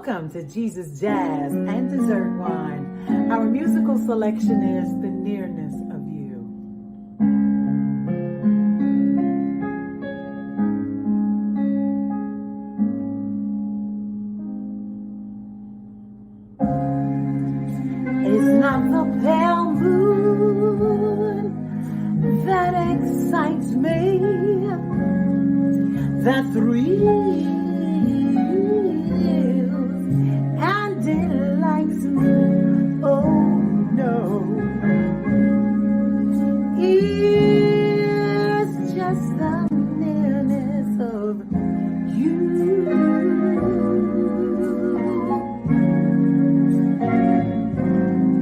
Welcome to Jesus Jazz and Dessert Wine. Our musical selection is The Nearness of You. It's not the pale moon that excites me, that thrills and delights me. Oh no, it's just the nearness of you.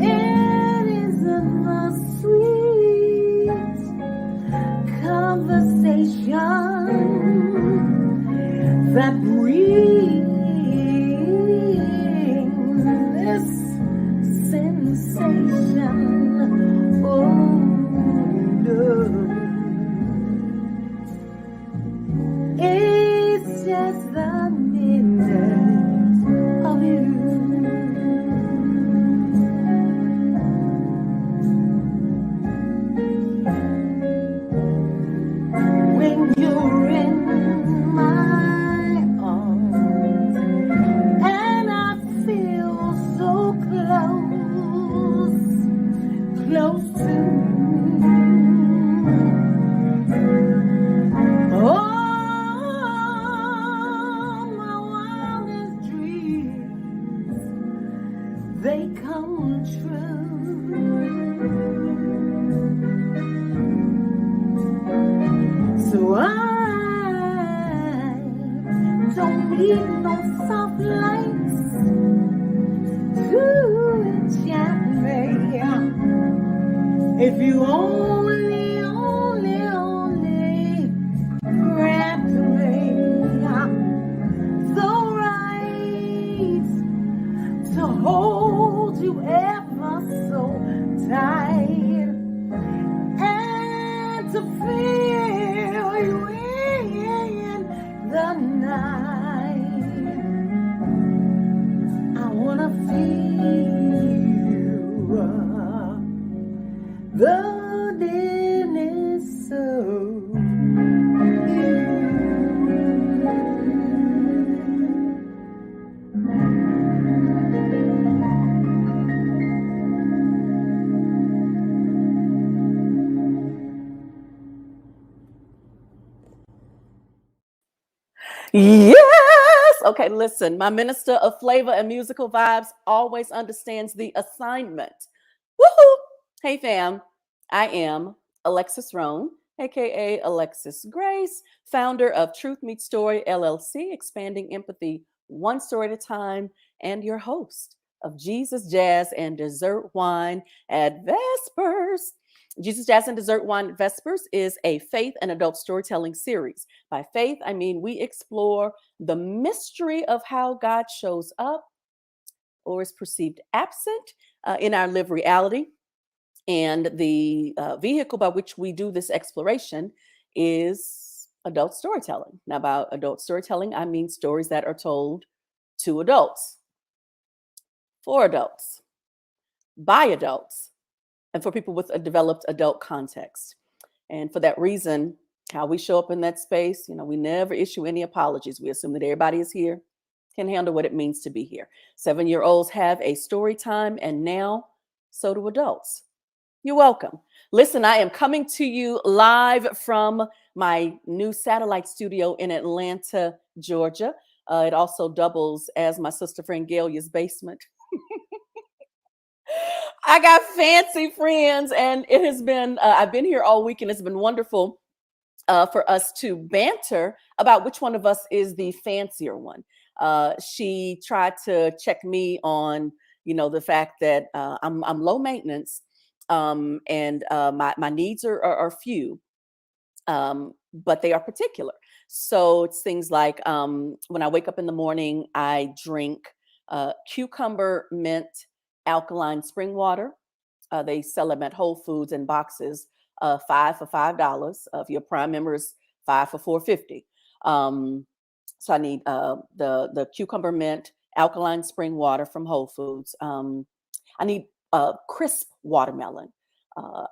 It isn't the sweet conversation that brings this sensation. Oh no, it's just the nearness of you. When you're in my arms and I feel so close to you. Oh, my wildest dreams, they come true. So I don't need no soft lights to enchant me. If you only grabbed me so right to hold you ever so tight and to feel you in the night. I wanna feel the nearness of you. Yes. Okay, listen, my minister of flavor and musical vibes always understands the assignment. Woohoo! Hey fam, I am Alexis Roan, aka Alexis Grace, founder of Truth Meets Story LLC, expanding empathy one story at a time, and your host of Jesus Jazz and Dessert Wine at Vespers. Jesus Jazz and Dessert Wine Vespers is a faith and adult storytelling series. By faith, I mean we explore the mystery of how God shows up or is perceived absent in our lived reality. And the vehicle by which we do this exploration is adult storytelling. Now, by adult storytelling, I mean stories that are told to adults, for adults, by adults, and for people with a developed adult context. And for that reason, how we show up in that space, we never issue any apologies. We assume that everybody is here, can handle what it means to be here. 7-year-olds have a story time, and now so do adults. You're welcome. Listen, I am coming to you live from my new satellite studio in Atlanta, Georgia. It also doubles as my sister friend Galia's basement. I got fancy friends, and it has been, I've been here all week, and it's been wonderful for us to banter about which one of us is the fancier one. She tried to check me on, the fact that I'm low maintenance, and my needs are few, but they are particular. So it's things like when I wake up in the morning, I drink cucumber mint alkaline spring water. They sell them at Whole Foods in boxes, 5 for $5. If you're a Prime member, it's 5 for $4.50. So I need the cucumber mint alkaline spring water from Whole Foods. I need crisp watermelon.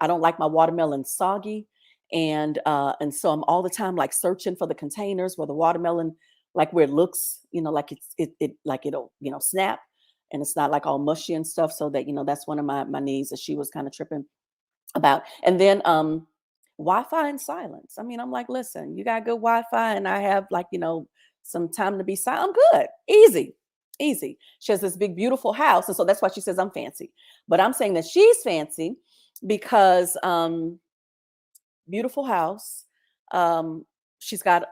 I don't like my watermelon soggy, and so I'm all the time like searching for the containers where the watermelon, like where it looks, like it like it'll snap, and it's not like all mushy and stuff. So that that's one of my needs that she was kind of tripping about. And then Wi-Fi and silence. I mean, I'm like, listen, you got good Wi-Fi, and I have like some time to be silent. I'm good, easy. Easy. She has this big, beautiful house. And so that's why she says I'm fancy. But I'm saying that she's fancy because beautiful house. Um, she's got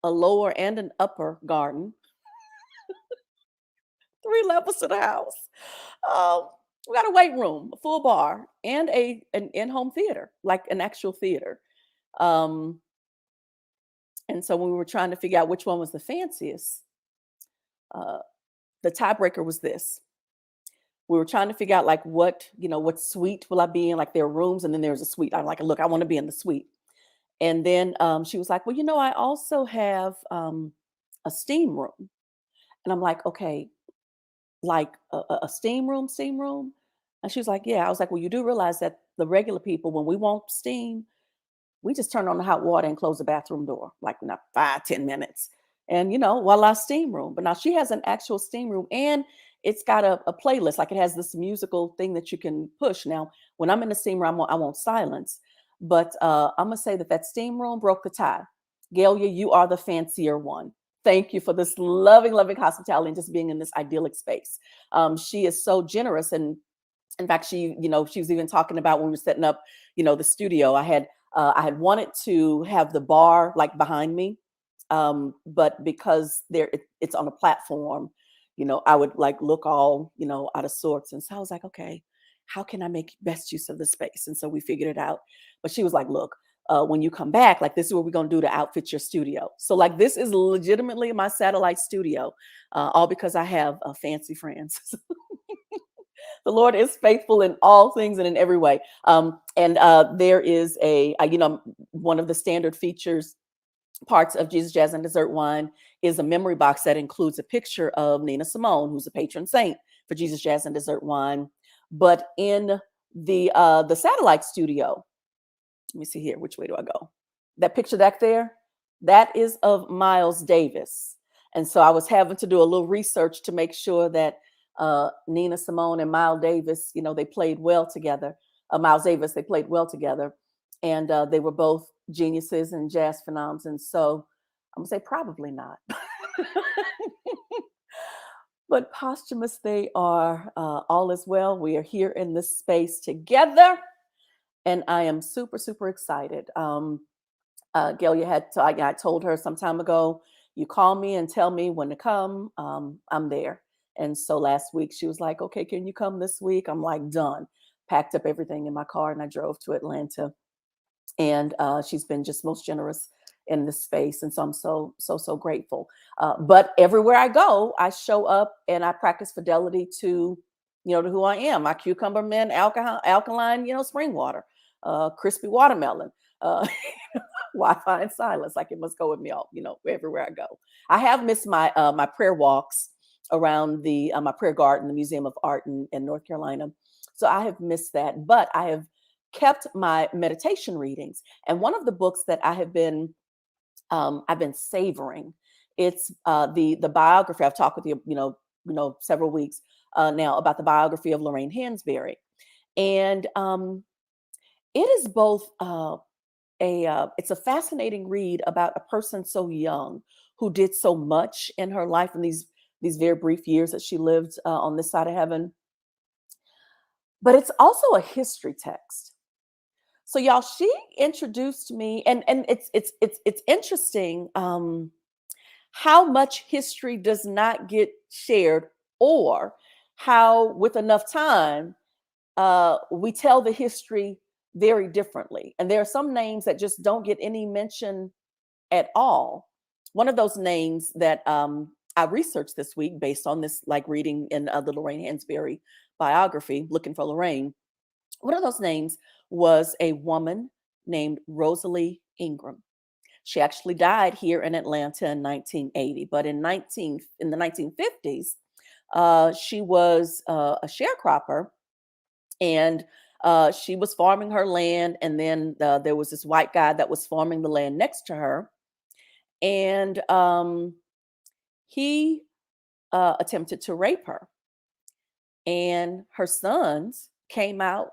a lower and an upper garden, 3 levels to the house. Um, we got a weight room, a full bar, and an in-home theater, like an actual theater. Um, and so when we were trying to figure out which one was the fanciest, uh, the tiebreaker was this. We were trying to figure out like what suite will I be in? Like there are rooms, and then there's a suite. I'm like, look, I want to be in the suite. And then she was like, well, I also have a steam room. And I'm like, okay, like a steam room. And she was like, yeah. I was like, well, you do realize that the regular people, when we want steam, we just turn on the hot water and close the bathroom door, like not 5, 10 minutes. And voila, steam room. But now she has an actual steam room, and it's got a playlist. Like it has this musical thing that you can push. Now, when I'm in the steam room, I won't silence. But I'm gonna say that steam room broke the tie. Galia, you are the fancier one. Thank you for this loving, loving hospitality and just being in this idyllic space. She is so generous, and in fact, she was even talking about when we were setting up, the studio. I had wanted to have the bar like behind me, but because it's on a platform, I would like look all out of sorts. And so I was like, okay, how can I make best use of the space? And so we figured it out. But she was like, look, when you come back, like this is what we're gonna do to outfit your studio. So like this is legitimately my satellite studio, all because I have fancy friends. The Lord is faithful in all things and in every way. And there is one of the standard features parts of Jesus, Jazz, and Dessert Wine is a memory box that includes a picture of Nina Simone, who's a patron saint for Jesus, Jazz, and Dessert Wine. But in the satellite studio, let me see here, which way do I go? That picture back there, that is of Miles Davis. And so I was having to do a little research to make sure that Nina Simone and Miles Davis, they played well together. Miles Davis, they played well together. And they were both geniuses and jazz phenoms. And so I'm gonna say probably not. But posthumous they are. All is well. We are here in this space together. And I am super, super excited. Galia I told her some time ago, you call me and tell me when to come. I'm there. And so last week she was like, okay, can you come this week? I'm like, done. Packed up everything in my car and I drove to Atlanta. And she's been just most generous in this space. And so I'm so grateful. But everywhere I go, I show up and I practice fidelity to who I am. My cucumber mint, alkaline, spring water, crispy watermelon, Wi-Fi and silence. Like it must go with me all, everywhere I go. I have missed my my prayer walks around the my prayer garden, the Museum of Art in North Carolina. So I have missed that, but I have kept my meditation readings. And one of the books that I've been savoring, it's the biography. I've talked with you, several weeks now about the biography of Lorraine Hansberry, and it is both it's a fascinating read about a person so young who did so much in her life in these very brief years that she lived on this side of heaven. But it's also a history text. So y'all, she introduced me, and it's interesting how much history does not get shared, or how with enough time we tell the history very differently. And there are some names that just don't get any mention at all. One of those names that I researched this week based on this, like reading in the Lorraine Hansberry biography, looking for Lorraine. One of those names was a woman named Rosalie Ingram. She actually died here in Atlanta in 1980, but in the 1950s, She was a sharecropper, and she was farming her land, and then there was this white guy that was farming the land next to her, and he attempted to rape her, and her sons came out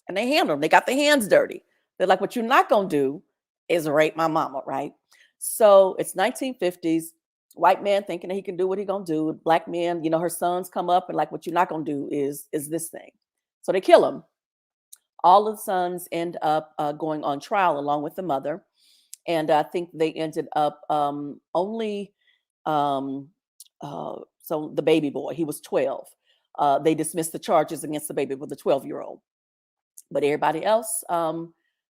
and they handled them. They got their hands dirty. They're like, "What you're not gonna do is rape my mama, right?" So it's 1950s. White man thinking that he can do what he gonna do. Black men, her sons come up and like, "What you're not gonna do is this thing." So they kill him. All of the sons end up going on trial along with the mother, and I think they ended up only um, so the baby boy, he was 12. They dismissed the charges against the baby with the 12-year-old, but everybody else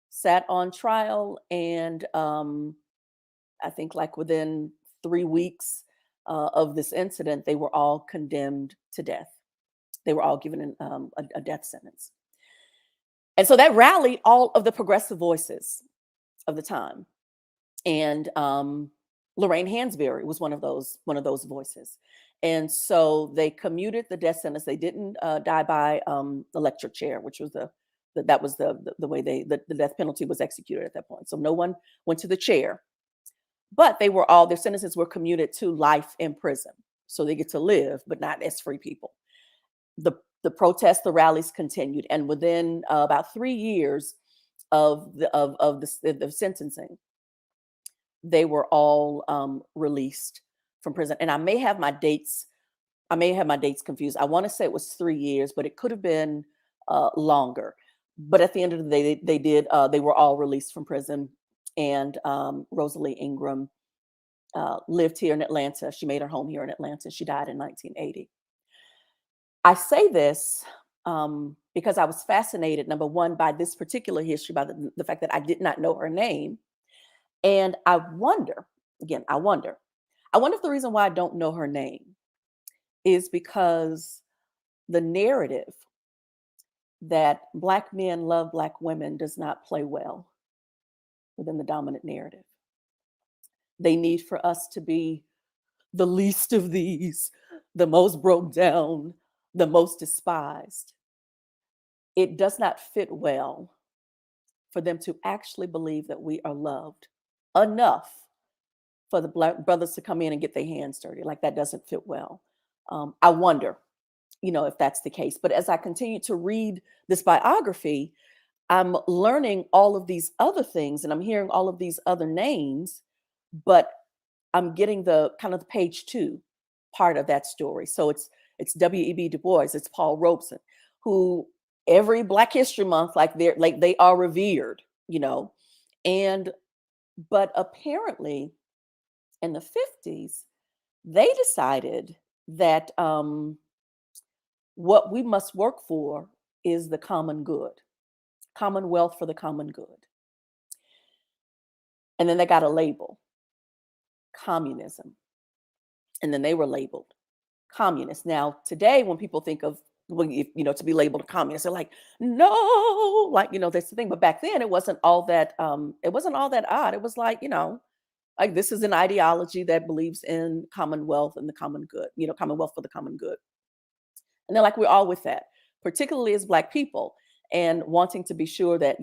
sat on trial, and I think like within 3 weeks of this incident, they were all condemned to death. They were all given a death sentence. And so that rallied all of the progressive voices of the time. And Lorraine Hansberry was one of those voices. And so they commuted the death sentence. They didn't die by electric chair, which was that was the way the death penalty was executed at that point. So no one went to the chair, but their sentences were commuted to life in prison. So they get to live, but not as free people. The protests, the rallies continued, and within about 3 years of the sentencing, they were all released from prison. And I may have my dates. I may have my dates confused. I want to say it was 3 years, but it could have been longer. But at the end of the day, they did. They were all released from prison, and Rosalie Ingram lived here in Atlanta. She made her home here in Atlanta. She died in 1980. I say this because I was fascinated, number one, by this particular history, by the fact that I did not know her name. And I wonder, again, I wonder if the reason why I don't know her name is because the narrative that Black men love Black women does not play well within the dominant narrative. They need for us to be the least of these, the most broke down, the most despised. It does not fit well for them to actually believe that we are loved enough for the Black brothers to come in and get their hands dirty. Like that doesn't fit well. I wonder, if that's the case. But as I continue to read this biography, I'm learning all of these other things and I'm hearing all of these other names, but I'm getting the kind of the page 2 part of that story. So it's W.E.B. Du Bois, it's Paul Robeson, who every Black History Month, they are revered, and but apparently in the 50s, they decided that what we must work for is the common good, commonwealth for the common good. And then they got a label, communism. And then they were labeled communists. Now, today, when people think of, to be labeled a communist, they're like, no, that's the thing. But back then, it wasn't all that odd. It was like this is an ideology that believes in commonwealth and the common good, commonwealth for the common good. And they're like, we're all with that, particularly as Black people, and wanting to be sure that,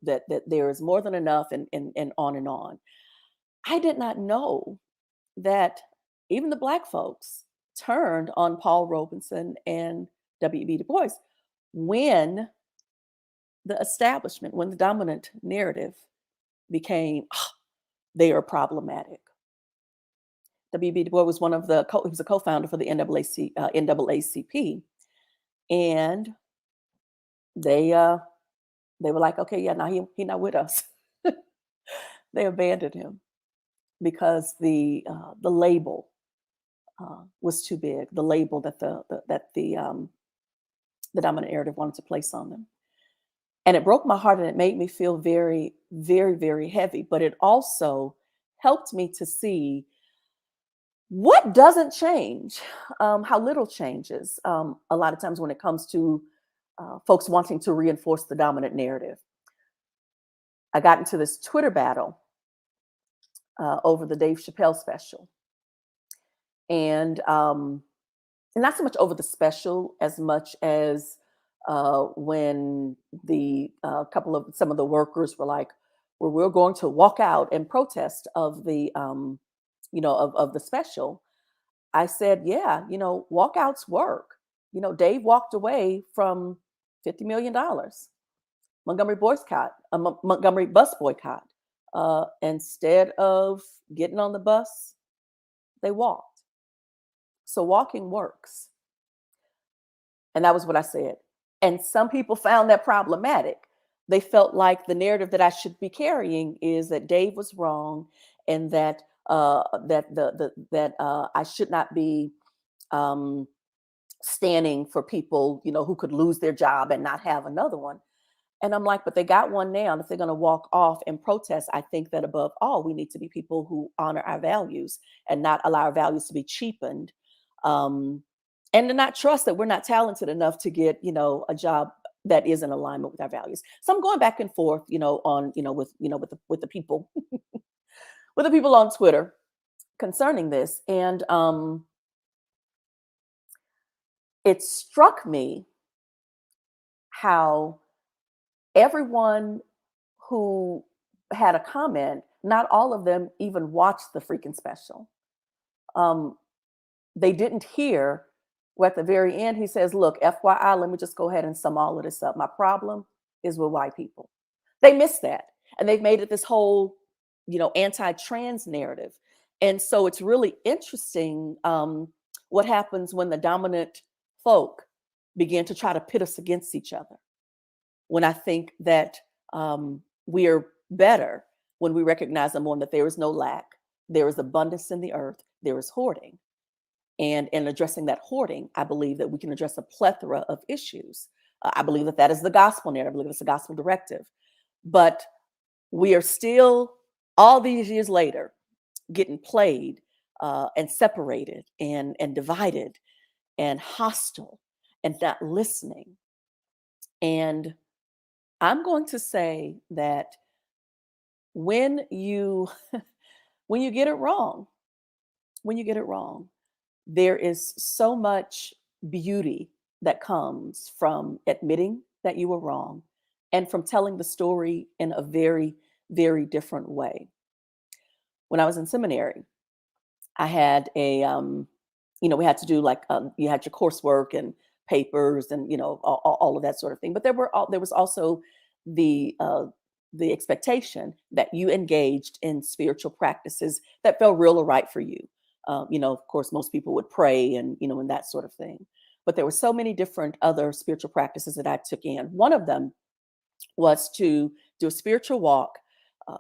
that there is more than enough, and on and on. I did not know that even the Black folks turned on Paul Robeson and W.E.B. Du Bois when when the dominant narrative became, they are problematic. W.E.B. Du Bois was he was a co-founder for the NAACP, and they were like, okay, yeah, now he not with us. They abandoned him because the label was too big. The label that the dominant narrative wanted to place on them, and it broke my heart, and it made me feel very, very, very heavy. But it also helped me to see what doesn't change, how little changes a lot of times when it comes to folks wanting to reinforce the dominant narrative. I got into this Twitter battle over the Dave Chappelle special. And not so much over the special as much as when the couple of some of the workers were like, well, we're going to walk out and protest of the of the special. I said, yeah, walkouts work. Dave walked away from $50 million. Montgomery boycott, Montgomery bus boycott. Instead of getting on the bus, they walked. So walking works. And that was what I said. And some people found that problematic. They felt like the narrative that I should be carrying is that Dave was wrong, and that I should not be um, standing for people, who could lose their job and not have another one. And I'm like, but they got one now. And if they're going to walk off and protest, I think that above all, we need to be people who honor our values and not allow our values to be cheapened. Um, and to not trust that we're not talented enough to get, a job that is in alignment with our values. So I'm going back and forth, on, with the people, with the people on Twitter concerning this. And it struck me how everyone who had a comment, not all of them even watched the freaking special. They didn't hear where at the very end he says, look, FYI, let me just go ahead and sum all of this up. My problem is with white people. They missed that. And they've made it this whole, anti-trans narrative. And so it's really interesting what happens when the dominant folk begin to try to pit us against each other. When I think that we are better when we recognize, number one, that there is no lack, there is abundance in the earth, there is hoarding. And in addressing that hoarding, I believe that we can address a plethora of issues. I believe that that is the gospel narrative. I believe it's a gospel directive. But we are still, all these years later, getting played and separated and divided and hostile and not listening. And I'm going to say that when you when you get it wrong, there is so much beauty that comes from admitting that you were wrong and from telling the story in a very, very different way. When I was in seminary, I had we had to do like, you had your coursework and papers and, all of that sort of thing. But there was also the, uh, the expectation that you engaged in spiritual practices that felt real or right for you. Of course, most people would pray and, and that sort of thing. But there were so many different other spiritual practices that I took in. One of them was to do a spiritual walk,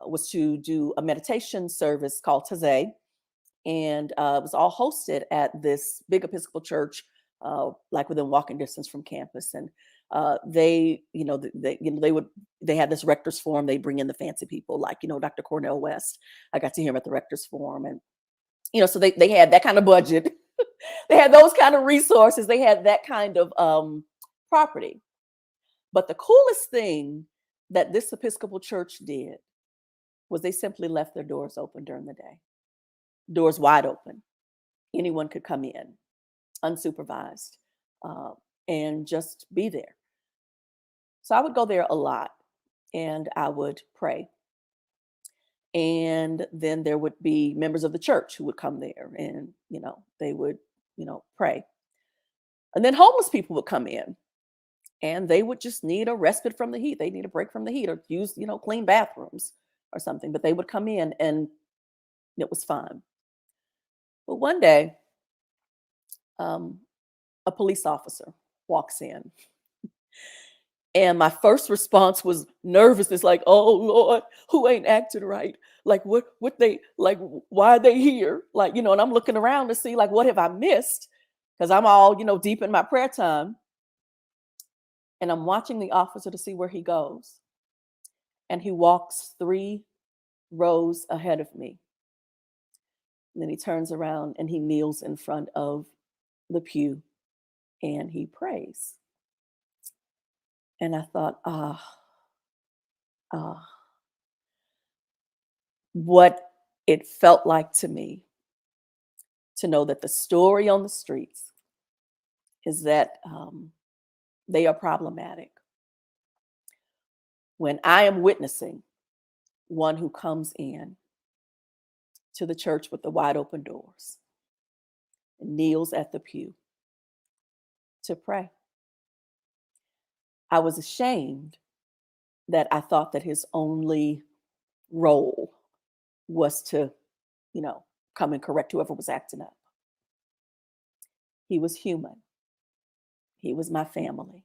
was to do a meditation service called Taze, and it was all hosted at this big Episcopal church, like within walking distance from campus. And they, they had this rector's forum. They bring in the fancy people, like Dr. Cornell West. I got to hear him at the rector's forum, and so they had that kind of budget. They had those kind of resources. They had that kind of property. But the coolest thing that this Episcopal church did was they simply left their doors open during the day. Doors wide open. Anyone could come in unsupervised and just be there. So I would go there a lot and I would pray. And then there would be members of the church who would come there and, they would, pray. And then homeless people would come in and they would just need a respite from the heat. They need a break from the heat or use, clean bathrooms or something. But they would come in and it was fine. But one day, a police officer walks in. And my first response was nervousness, like, oh Lord, who ain't acting right? Like what they like, why are they here? Like, and I'm looking around to see like what have I missed? Because I'm all, deep in my prayer time. And I'm watching the officer to see where he goes. And he walks 3 rows ahead of me. And then he turns around and he kneels in front of the pew and he prays. And I thought, what it felt like to me to know that the story on the streets is that they are problematic. When I am witnessing one who comes in to the church with the wide open doors and kneels at the pew to pray, I was ashamed that I thought that his only role was to, come and correct whoever was acting up. He was human. He was my family.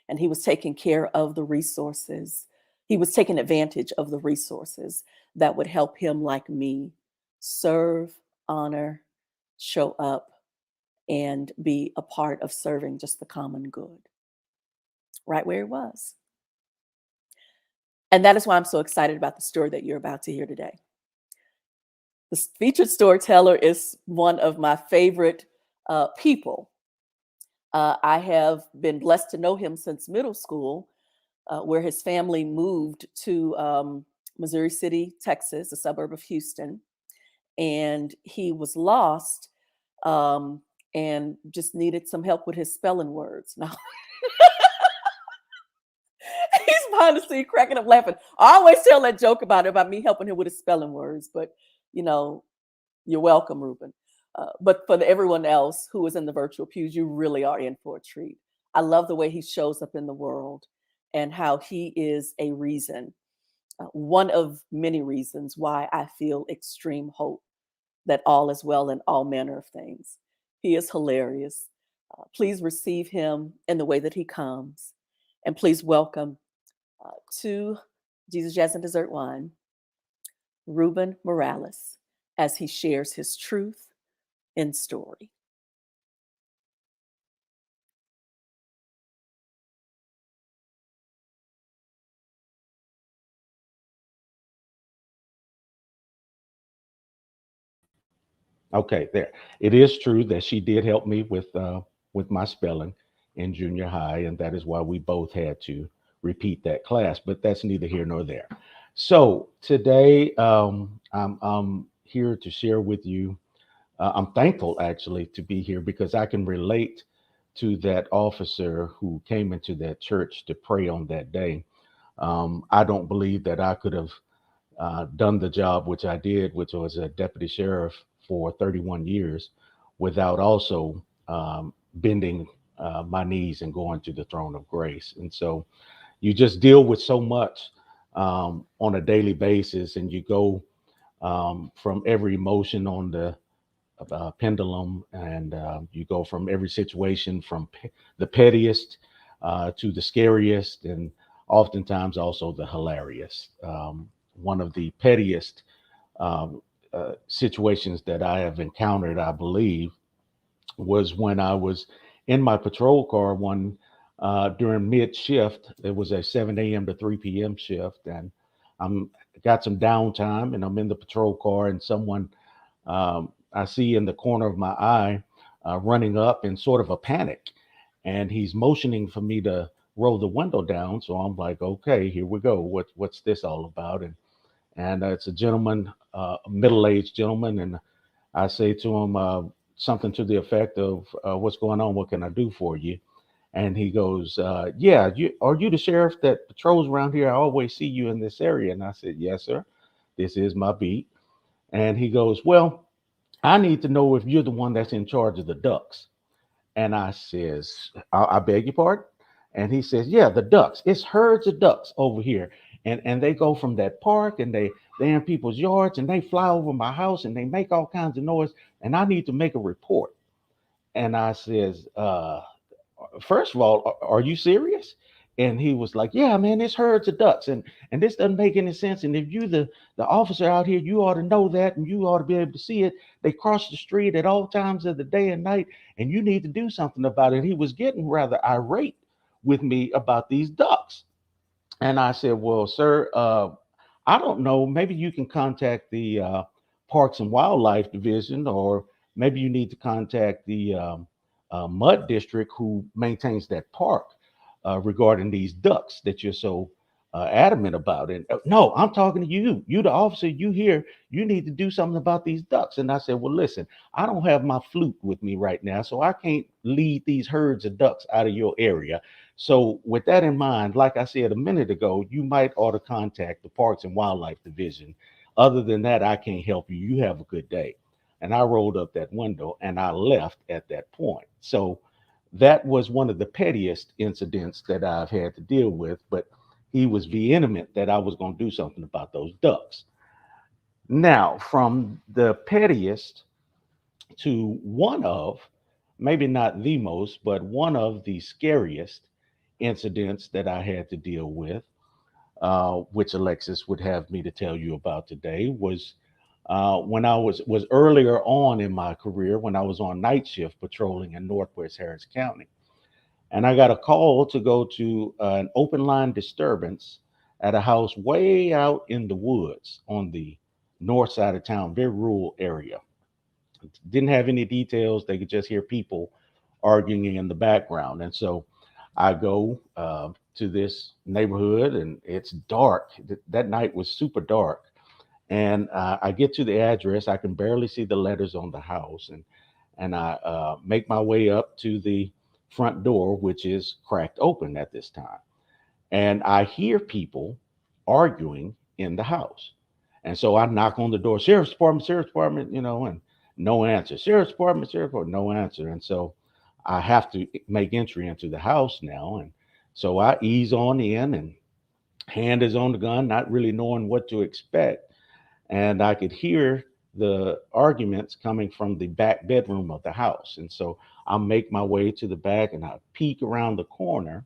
And he was taking care of the resources. He was taking advantage of the resources that would help him, like me, serve, honor, show up, and be a part of serving just the common good, right where he was. And that is why I'm so excited about the story that you're about to hear today. The featured storyteller is one of my favorite people. I have been blessed to know him since middle school, where his family moved to Missouri City, Texas, a suburb of Houston. And he was lost and just needed some help with his spelling words. Now, he's behind the scene cracking up laughing. I always tell that joke about me helping him with his spelling words, but you're welcome, Ruben. But for everyone else who is in the virtual pews, you really are in for a treat. I love the way he shows up in the world and how he is a reason, one of many reasons why I feel extreme hope that all is well in all manner of things. He is hilarious. Please receive him in the way that he comes. And please welcome to Jesus, Jazz, and Dessert Wine, Ruben Morales, as he shares his truth in story. Okay, there. It is true that she did help me with my spelling in junior high, and that is why we both had to repeat that class. But that's neither here nor there. So today, I'm here to share with you. I'm thankful actually to be here because I can relate to that officer who came into that church to pray on that day. I don't believe that I could have done the job which I did, which was a deputy sheriff for 31 years, without also bending my knees and going to the throne of grace. And so you just deal with so much on a daily basis, and you go from every emotion on the pendulum, and you go from every situation from the pettiest to the scariest, and oftentimes also the hilarious. One of the pettiest um, situations that I have encountered, I believe, was when I was in my patrol car one during mid shift. It was a 7 a.m. to 3 p.m. shift, and I'm got some downtime, and I'm in the patrol car, and someone I see in the corner of my eye running up in sort of a panic, and he's motioning for me to roll the window down. So I'm like, okay, here we go. What's this all about? And it's a gentleman, a middle-aged gentleman, and I say to him something to the effect of, "What's going on? What can I do for you?" And he goes, "Yeah, are you the sheriff that patrols around here? I always see you in this area." And I said, "Yes, sir. This is my beat." And he goes, "Well, I need to know if you're the one that's in charge of the ducks." And I says, I beg your pardon? And he says, "Yeah, the ducks. It's herds of ducks over here. And they go from that park, and they in people's yards, and they fly over my house, and they make all kinds of noise. And I need to make a report." And I says, "First of all, are you serious?" And he was like, "Yeah, man, it's herds of ducks, and this doesn't make any sense. And if you the officer out here, you ought to know that, and you ought to be able to see it. They cross the street at all times of the day and night, and you need to do something about it." He was getting rather irate with me about these ducks. And I said, "Well, sir, I don't know. Maybe you can contact the Parks and Wildlife Division, or maybe you need to contact the Mud District who maintains that park regarding these ducks that you're so adamant about it. No, I'm talking to you. You, the officer, you here. You need to do something about these ducks. And I said, well, listen, I don't have my flute with me right now, so I can't lead these herds of ducks out of your area. So, with that in mind, like I said a minute ago, you might ought to contact the Parks and Wildlife Division. Other than that, I can't help you. You have a good day. And I rolled up that window and I left at that point. So, that was one of the pettiest incidents that I've had to deal with. But he was vehement that I was going to do something about those ducks. Now, from the pettiest to one of, maybe not the most, but one of the scariest incidents that I had to deal with, which Alexis would have me to tell you about today, was when I was earlier on in my career when I was on night shift patrolling in Northwest Harris County. And I got a call to go to an open line disturbance at a house way out in the woods on the north side of town, very rural area. Didn't have any details. They could just hear people arguing in the background. And so I go to this neighborhood and it's dark. That night was super dark. And I get to the address. I can barely see the letters on the house. And I make my way up to the front door, which is cracked open at this time. And I hear people arguing in the house. And so I knock on the door, Sheriff's Department, and no answer. Sheriff's Department, no answer. And so I have to make entry into the house now. And so I ease on in and hand is on the gun, not really knowing what to expect. And I could hear the arguments coming from the back bedroom of the house. And so I make my way to the back and I peek around the corner,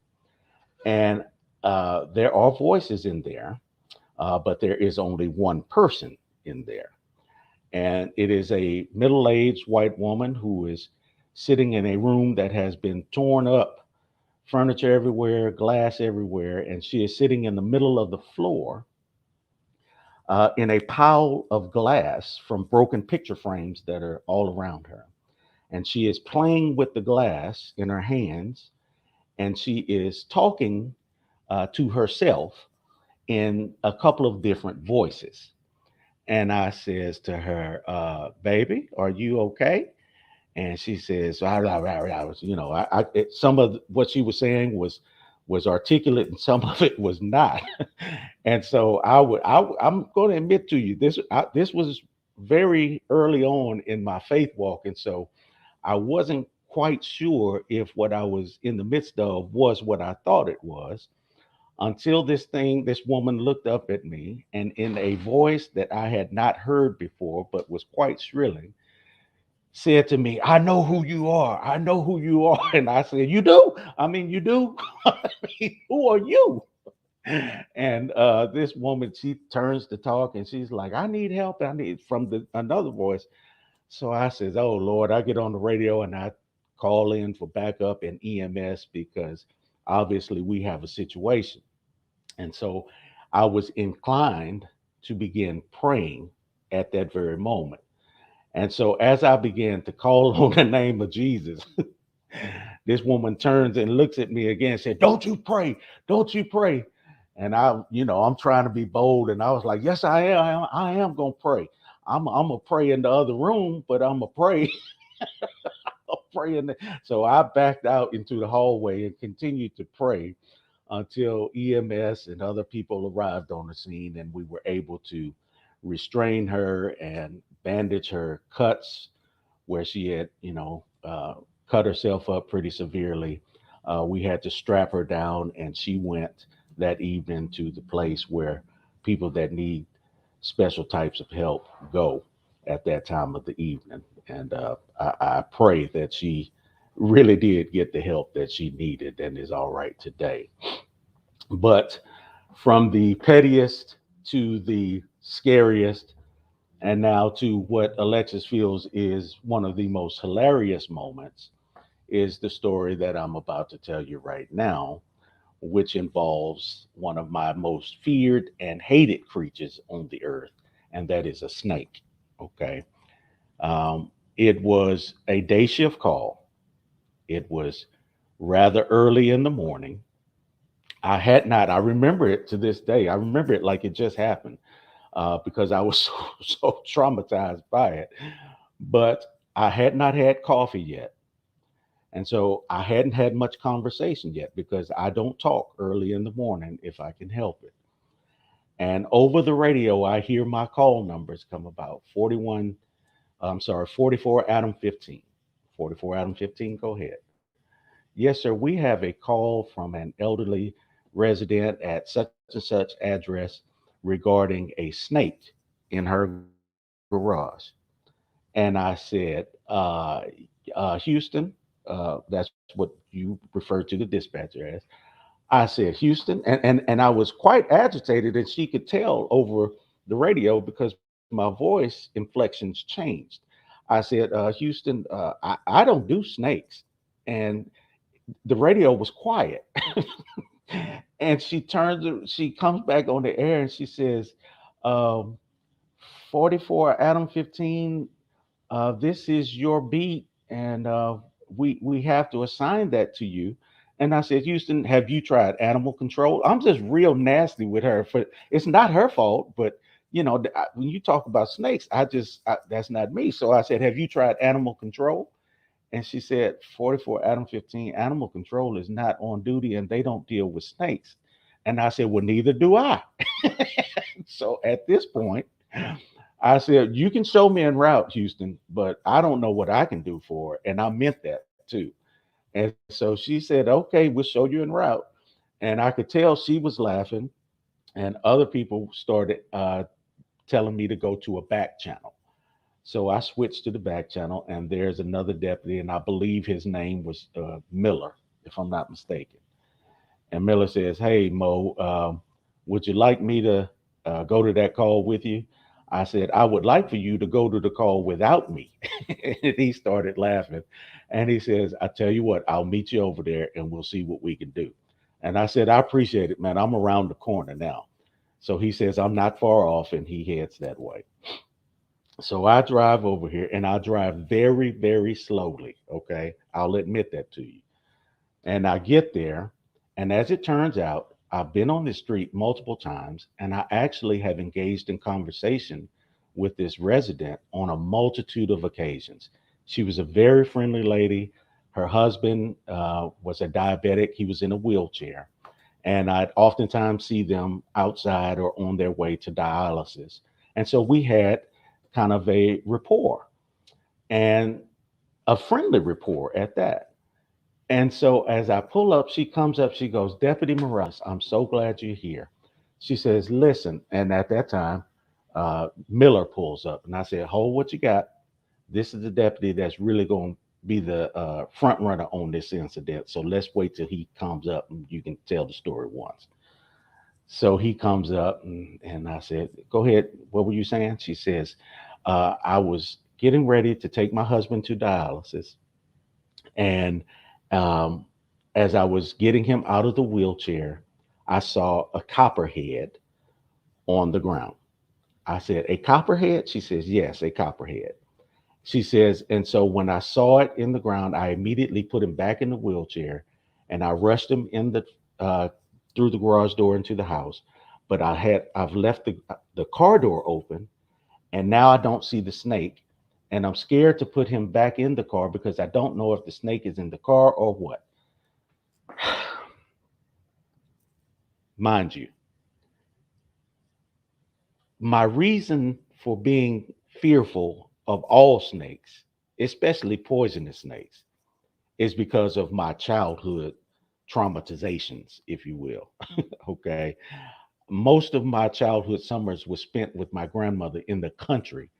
and there are voices in there, but there is only one person in there. And it is a middle aged white woman who is sitting in a room that has been torn up, furniture everywhere, glass everywhere. And she is sitting in the middle of the floor in a pile of glass from broken picture frames that are all around her. And she is playing with the glass in her hands, and she is talking to herself in a couple of different voices. And I says to her, baby, are you okay? And she says, "Rah, rah, rah, rah." Some of what she was saying was articulate, and some of it was not. And so I'm going to admit to you, this was very early on in my faith walk, and so I wasn't quite sure if what I was in the midst of was what I thought it was, until this woman looked up at me and in a voice that I had not heard before, but was quite shrilling, said to me, "I know who you are. I know who you are." And I said, "You do? I mean, you do? I mean, who are you?" And this woman, she turns to talk and she's like, "I need help. I need," from another voice. So I says, "Oh Lord," I get on the radio and I call in for backup and EMS because obviously we have a situation. And so I was inclined to begin praying at that very moment. And so as I began to call on the name of Jesus, this woman turns and looks at me again and said, "Don't you pray, don't you pray." And I'm trying to be bold. And I was like, "Yes, I am going to pray. I'm going to pray in the other room, but I'm going to pray." Praying. So I backed out into the hallway and continued to pray until EMS and other people arrived on the scene, and we were able to restrain her and bandage her cuts where she had, cut herself up pretty severely. We had to strap her down, and she went that evening to the place where people that need special types of help go at that time of the evening. And I pray that she really did get the help that she needed and is all right today. But from the pettiest to the scariest, and now to what Alexis feels is one of the most hilarious moments, is the story that I'm about to tell you right now, which involves one of my most feared and hated creatures on the earth, and that is a snake. Okay. It was a day shift call. It was rather early in the morning. I had not. I remember it to this day. I remember it like it just happened, because I was so traumatized by it. But I had not had coffee yet. And so I hadn't had much conversation yet because I don't talk early in the morning if I can help it. And over the radio, I hear my call numbers come about 41, I'm sorry, 44 Adam 15. 44 Adam 15, go ahead. Yes, sir, we have a call from an elderly resident at such and such address regarding a snake in her garage. And I said, Houston, that's what you refer to the dispatcher as. I said, Houston, and I was quite agitated, and she could tell over the radio because my voice inflections changed. I said, Houston, I don't do snakes. And the radio was quiet. And she comes back on the air and she says, um, 44 Adam 15, this is your beat, and we have to assign that to you. And I said, Houston, have you tried animal control? I'm just real nasty with her. For it's not her fault, but when you talk about snakes, that's not me. So I said, have you tried animal control? And she said, 44 Adam 15, animal control is not on duty, and they don't deal with snakes. And I said, well, neither do I. So at this point, I said, you can show me en route, Houston, but I don't know what I can do for her. And I meant that too. And so she said, okay, we'll show you en route. And I could tell she was laughing, and other people started telling me to go to a back channel. So I switched to the back channel, and there's another deputy, and I believe his name was Miller, if I'm not mistaken. And Miller says, "Hey, Mo, would you like me to go to that call with you?" I said, "I would like for you to go to the call without me." And he started laughing. And he says, "I tell you what, I'll meet you over there and we'll see what we can do." And I said, "I appreciate it, man. I'm around the corner now." So he says, "I'm not far off," and he heads that way. So I drive over here and I drive very, very slowly. Okay. I'll admit that to you. And I get there, and as it turns out, I've been on this street multiple times, and I actually have engaged in conversation with this resident on a multitude of occasions. She was a very friendly lady. Her husband was a diabetic, he was in a wheelchair, and I'd oftentimes see them outside or on their way to dialysis. And so we had kind of a rapport, and a friendly rapport at that. And so as I pull up, she comes up, she goes, "Deputy Morales, I'm so glad you're here." She says, "Listen," and at that time, Miller pulls up, and I said, "Hold what you got. This is the deputy that's really going to be the front runner on this incident. So let's wait till he comes up and you can tell the story once." So he comes up, and I said, "Go ahead. What were you saying?" She says, "I was getting ready to take my husband to dialysis. And um, as I was getting him out of the wheelchair, I saw a copperhead on the ground." I said, "A copperhead?" She says, "Yes, a copperhead." She says, "And so when I saw it in the ground, I immediately put him back in the wheelchair, and I rushed him uh, through the garage door into the house. But I've left the car door open, and now I don't see the snake. And I'm scared to put him back in the car because I don't know if the snake is in the car or what." Mind you, my reason for being fearful of all snakes, especially poisonous snakes, is because of my childhood traumatizations, if you will. Okay. Most of my childhood summers were spent with my grandmother in the country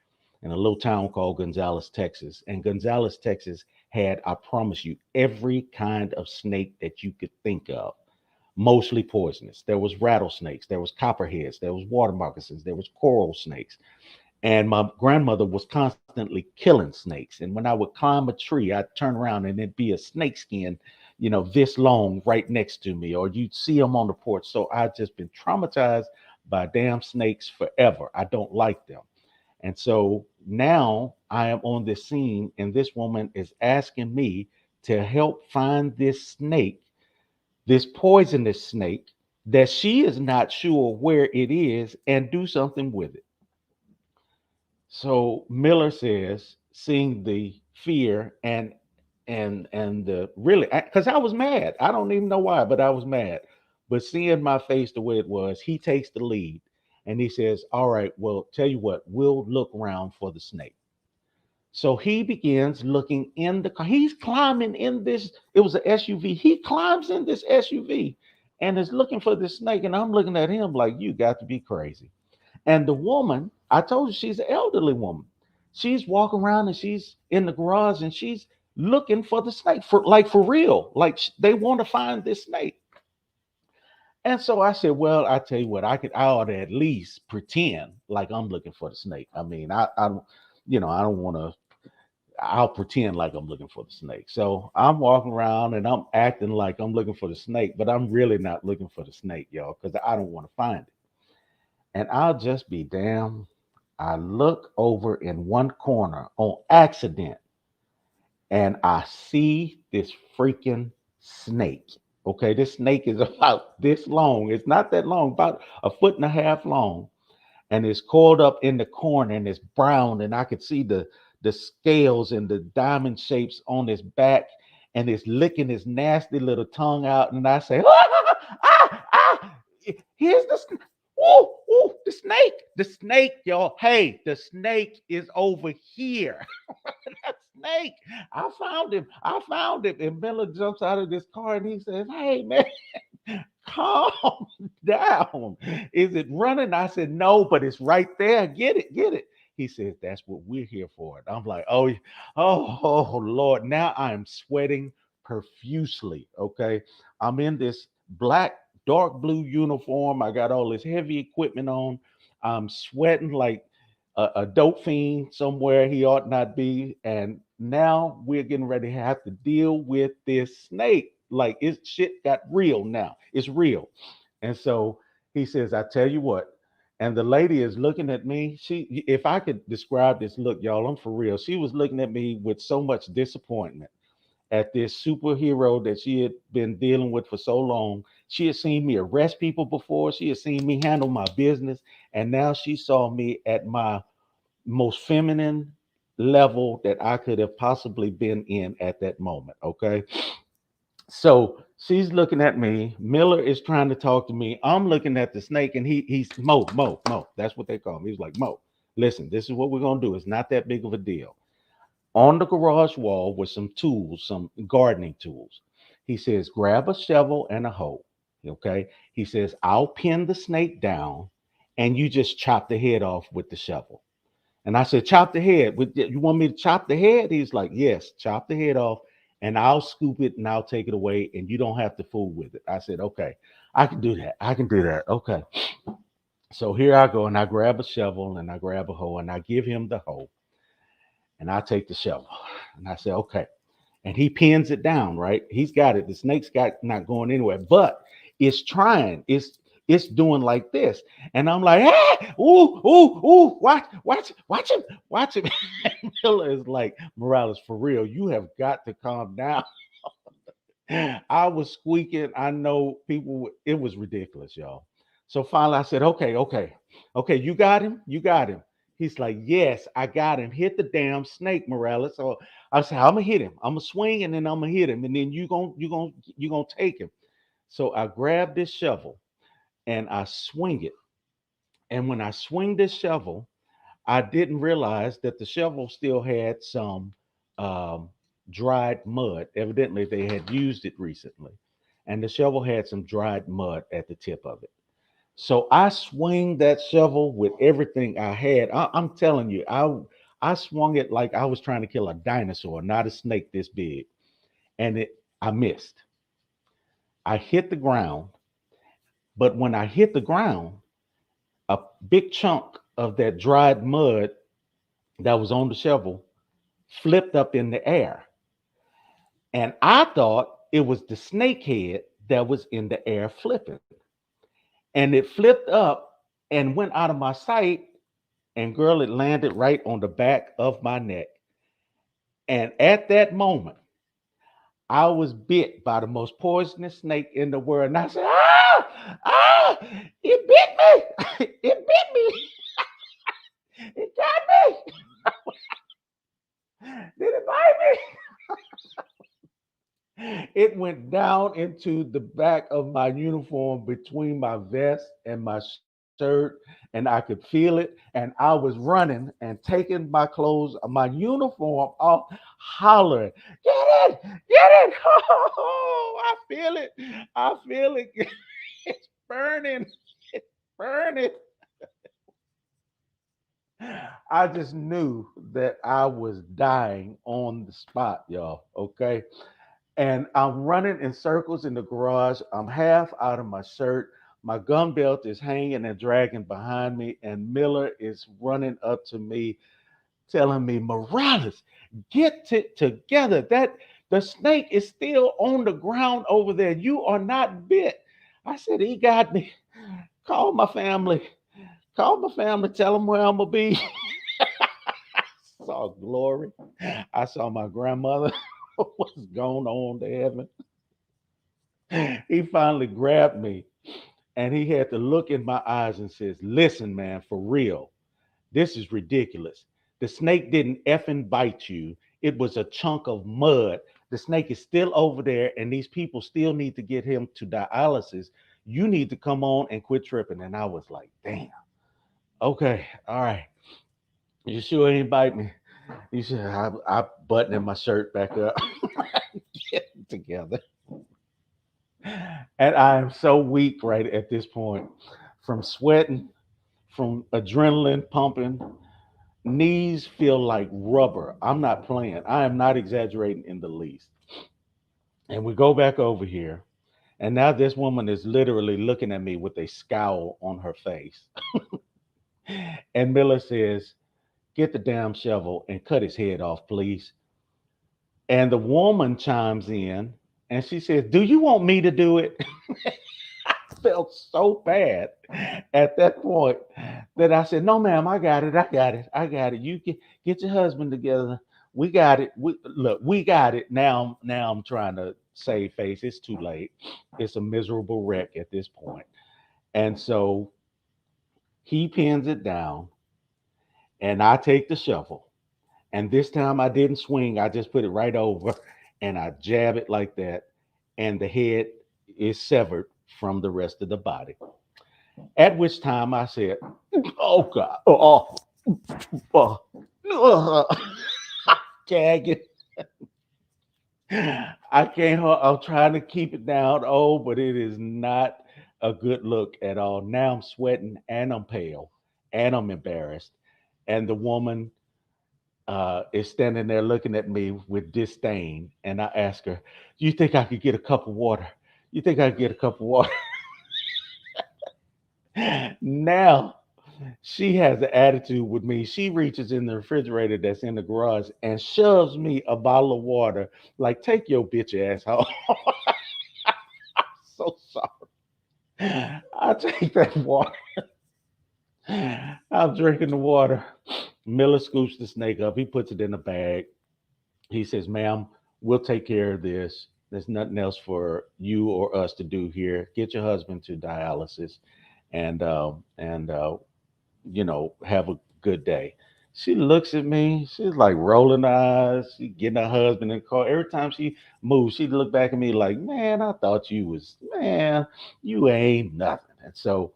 in a little town called Gonzales, Texas. And Gonzales, Texas had, I promise you, every kind of snake that you could think of, mostly poisonous. There was rattlesnakes, there was copperheads, there was water moccasins, there was coral snakes. And my grandmother was constantly killing snakes. And when I would climb a tree, I'd turn around and there'd be a snake skin, this long right next to me, or you'd see them on the porch. So I've just been traumatized by damn snakes forever. I don't like them. And so now I am on this scene, and this woman is asking me to help find this snake, this poisonous snake, that she is not sure where it is and do something with it. So Miller says, seeing the fear and the really, because I was mad. I don't even know why, but I was mad. But seeing my face the way it was, he takes the lead and he says, "All right, well, tell you what, we'll look around for the snake." So he begins looking in the car. He's climbing in this. It was an SUV. He climbs in this SUV and is looking for the snake. And I'm looking at him like, you got to be crazy. And the woman, I told you she's an elderly woman. She's walking around and she's in the garage and she's looking for the snake for real. Like they want to find this snake. And so I said, well, I tell you what, I ought to at least pretend like I'm looking for the snake. I mean, I don't, I don't want to. I'll pretend like I'm looking for the snake. So I'm walking around and I'm acting like I'm looking for the snake, but I'm really not looking for the snake, y'all, because I don't want to find it. And I'll just be damned. I look over in one corner on accident and I see this freaking snake. Okay, this snake is about this long. It's not that long, about a foot and a half long. And it's coiled up in the corner and it's brown. And I could see the scales and the diamond shapes on his back. And it's licking his nasty little tongue out. And I say, here's the snake. Ooh, ooh, the snake, y'all. Hey, the snake is over here. That snake. I found him. And Miller jumps out of this car and he says, hey, man, calm down. Is it running? I said, no, but it's right there. Get it, get it. He says, that's what we're here for. And I'm like, oh, Lord. Now I'm sweating profusely. Okay. I'm in this black, dark blue uniform. I got all this heavy equipment on. I'm sweating like a dope fiend somewhere he ought not be. And now we're getting ready to have to deal with this snake. Like it shit got real now. It's real. And so he says, I tell you what. And the lady is looking at me. If I could describe this look, y'all, I'm for real. She was looking at me with so much disappointment at this superhero that she had been dealing with for so long. She had seen me arrest people before. She had seen me handle my business. And now she saw me at my most feminine level that I could have possibly been in at that moment. Okay. So she's looking at me. Miller is trying to talk to me. I'm looking at the snake, and he's Mo. That's what they call him. He's like, Mo, listen, this is what we're gonna do. It's not that big of a deal. On the garage wall with some tools, some gardening tools. He says, grab a shovel and a hoe. Okay. He says, I'll pin the snake down and you just chop the head off with the shovel. And I said, chop the head. You want me to chop the head? He's like, yes, chop the head off and I'll scoop it and I'll take it away and you don't have to fool with it. I said, okay, I can do that. I can do that. Okay. So here I go and I grab a shovel and I grab a hoe and I give him the hoe and I take the shovel and I say, okay. And he pins it down, right? He's got it. The snake's got not going anywhere, but it's trying. It's doing like this. And I'm like, hey, ooh, watch him. And Miller is like, Morales, for real, you have got to calm down. I was squeaking. I know people, it was ridiculous, y'all. So finally I said, okay, you got him? You got him. He's like, yes, I got him. Hit the damn snake, Morales. So I said, I'm gonna hit him. I'm gonna swing and then I'm gonna hit him. And then you gonna take him. So I grabbed this shovel and I swing it. And when I swing this shovel, I didn't realize that the shovel still had some um, dried mud. Evidently, they had used it recently. And the shovel had some dried mud at the tip of it. So I swing that shovel with everything I had. I'm telling you, I swung it like I was trying to kill a dinosaur, not a snake this big. And I missed. I hit the ground, but when I hit the ground, a big chunk of that dried mud that was on the shovel flipped up in the air. And I thought it was the snake head that was in the air flipping. And it flipped up and went out of my sight. And girl, it landed right on the back of my neck. And at that moment, I was bit by the most poisonous snake in the world. And I said, ah! Ah, it bit me. It bit me. It got me. Did it bite me? It went down into the back of my uniform between my vest and my shirt, and I could feel it. And I was running and taking my clothes, my uniform off, hollering, "Get it! Get it! Oh, I feel it! I feel it! It's burning! It's burning!" I just knew that I was dying on the spot, y'all. Okay. And I'm running in circles in the garage. I'm half out of my shirt. My gun belt is hanging and dragging behind me. And Miller is running up to me, telling me, "Morales, get it together. That the snake is still on the ground over there. You are not bit." I said, "He got me. Call my family. Call my family. Tell them where I'm gonna be." Saw glory. I saw my grandmother was gone on to heaven. He finally grabbed me and he had to look in my eyes and says, "Listen, man, for real, this is ridiculous. The snake didn't effing bite you. It was a chunk of mud. The snake is still over there, and these people still need to get him to dialysis. You need to come on and quit tripping." And I was like, "Damn, okay, all right. You sure he ain't bite me?" He said, I buttoning my shirt back up, getting together. And I am so weak right at this point from sweating, from adrenaline pumping. Knees feel like rubber. I'm not playing. I am not exaggerating in the least. And we go back over here. And now this woman is literally looking at me with a scowl on her face. And Miller says, "Get the damn shovel and cut his head off, please." And the woman chimes in and she says, "Do you want me to do it?" I felt so bad at that point that I said, "No, ma'am, I got it. I got it. I got it. You get your husband together. We got it. We got it." Now I'm trying to save face. It's too late. It's a miserable wreck at this point. And so he pins it down and I take the shovel. And this time I didn't swing. I just put it right over and I jab it like that. And the head is severed from the rest of the body. At which time I said, "Oh God, oh, gagging." I can't, I'm trying to keep it down. Oh, but it is not a good look at all. Now I'm sweating and I'm pale and I'm embarrassed. And the woman is standing there looking at me with disdain. And I ask her, "You think I could get a cup of water? You think I could get a cup of water?" Now she has an attitude with me. She reaches in the refrigerator that's in the garage and shoves me a bottle of water, like, "Take your bitch ass home." So sorry. I take that water. I'm drinking the water. Miller scoops the snake up. He puts it in a bag. He says, "Ma'am, we'll take care of this. There's nothing else for you or us to do here. Get your husband to dialysis and have a good day." She looks at me. She's like rolling her eyes. She getting her husband in the car. Every time she moves, she look back at me like, "Man, I thought you ain't nothing." And so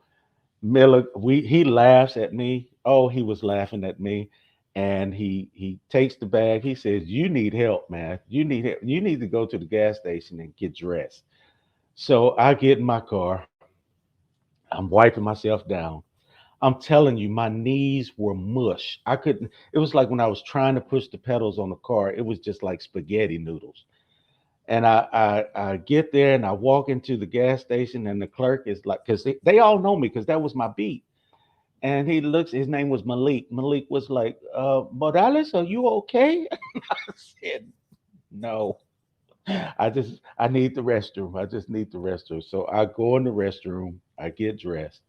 Miller, he laughs at me. Oh, he was laughing at me. And he takes the bag. He says, "You need help, man. You need help. You need to go to the gas station and get dressed." So I get in my car. I'm wiping myself down. I'm telling you, my knees were mush. I couldn't, it was like when I was trying to push the pedals on the car, it was just like spaghetti noodles. And I get there and I walk into the gas station and the clerk is like, because they all know me because that was my beat. And he looks, his name was Malik. Malik was like, "Morales, are you okay?" I said, "No, I need the restroom. I just need the restroom." So I go in the restroom, I get dressed,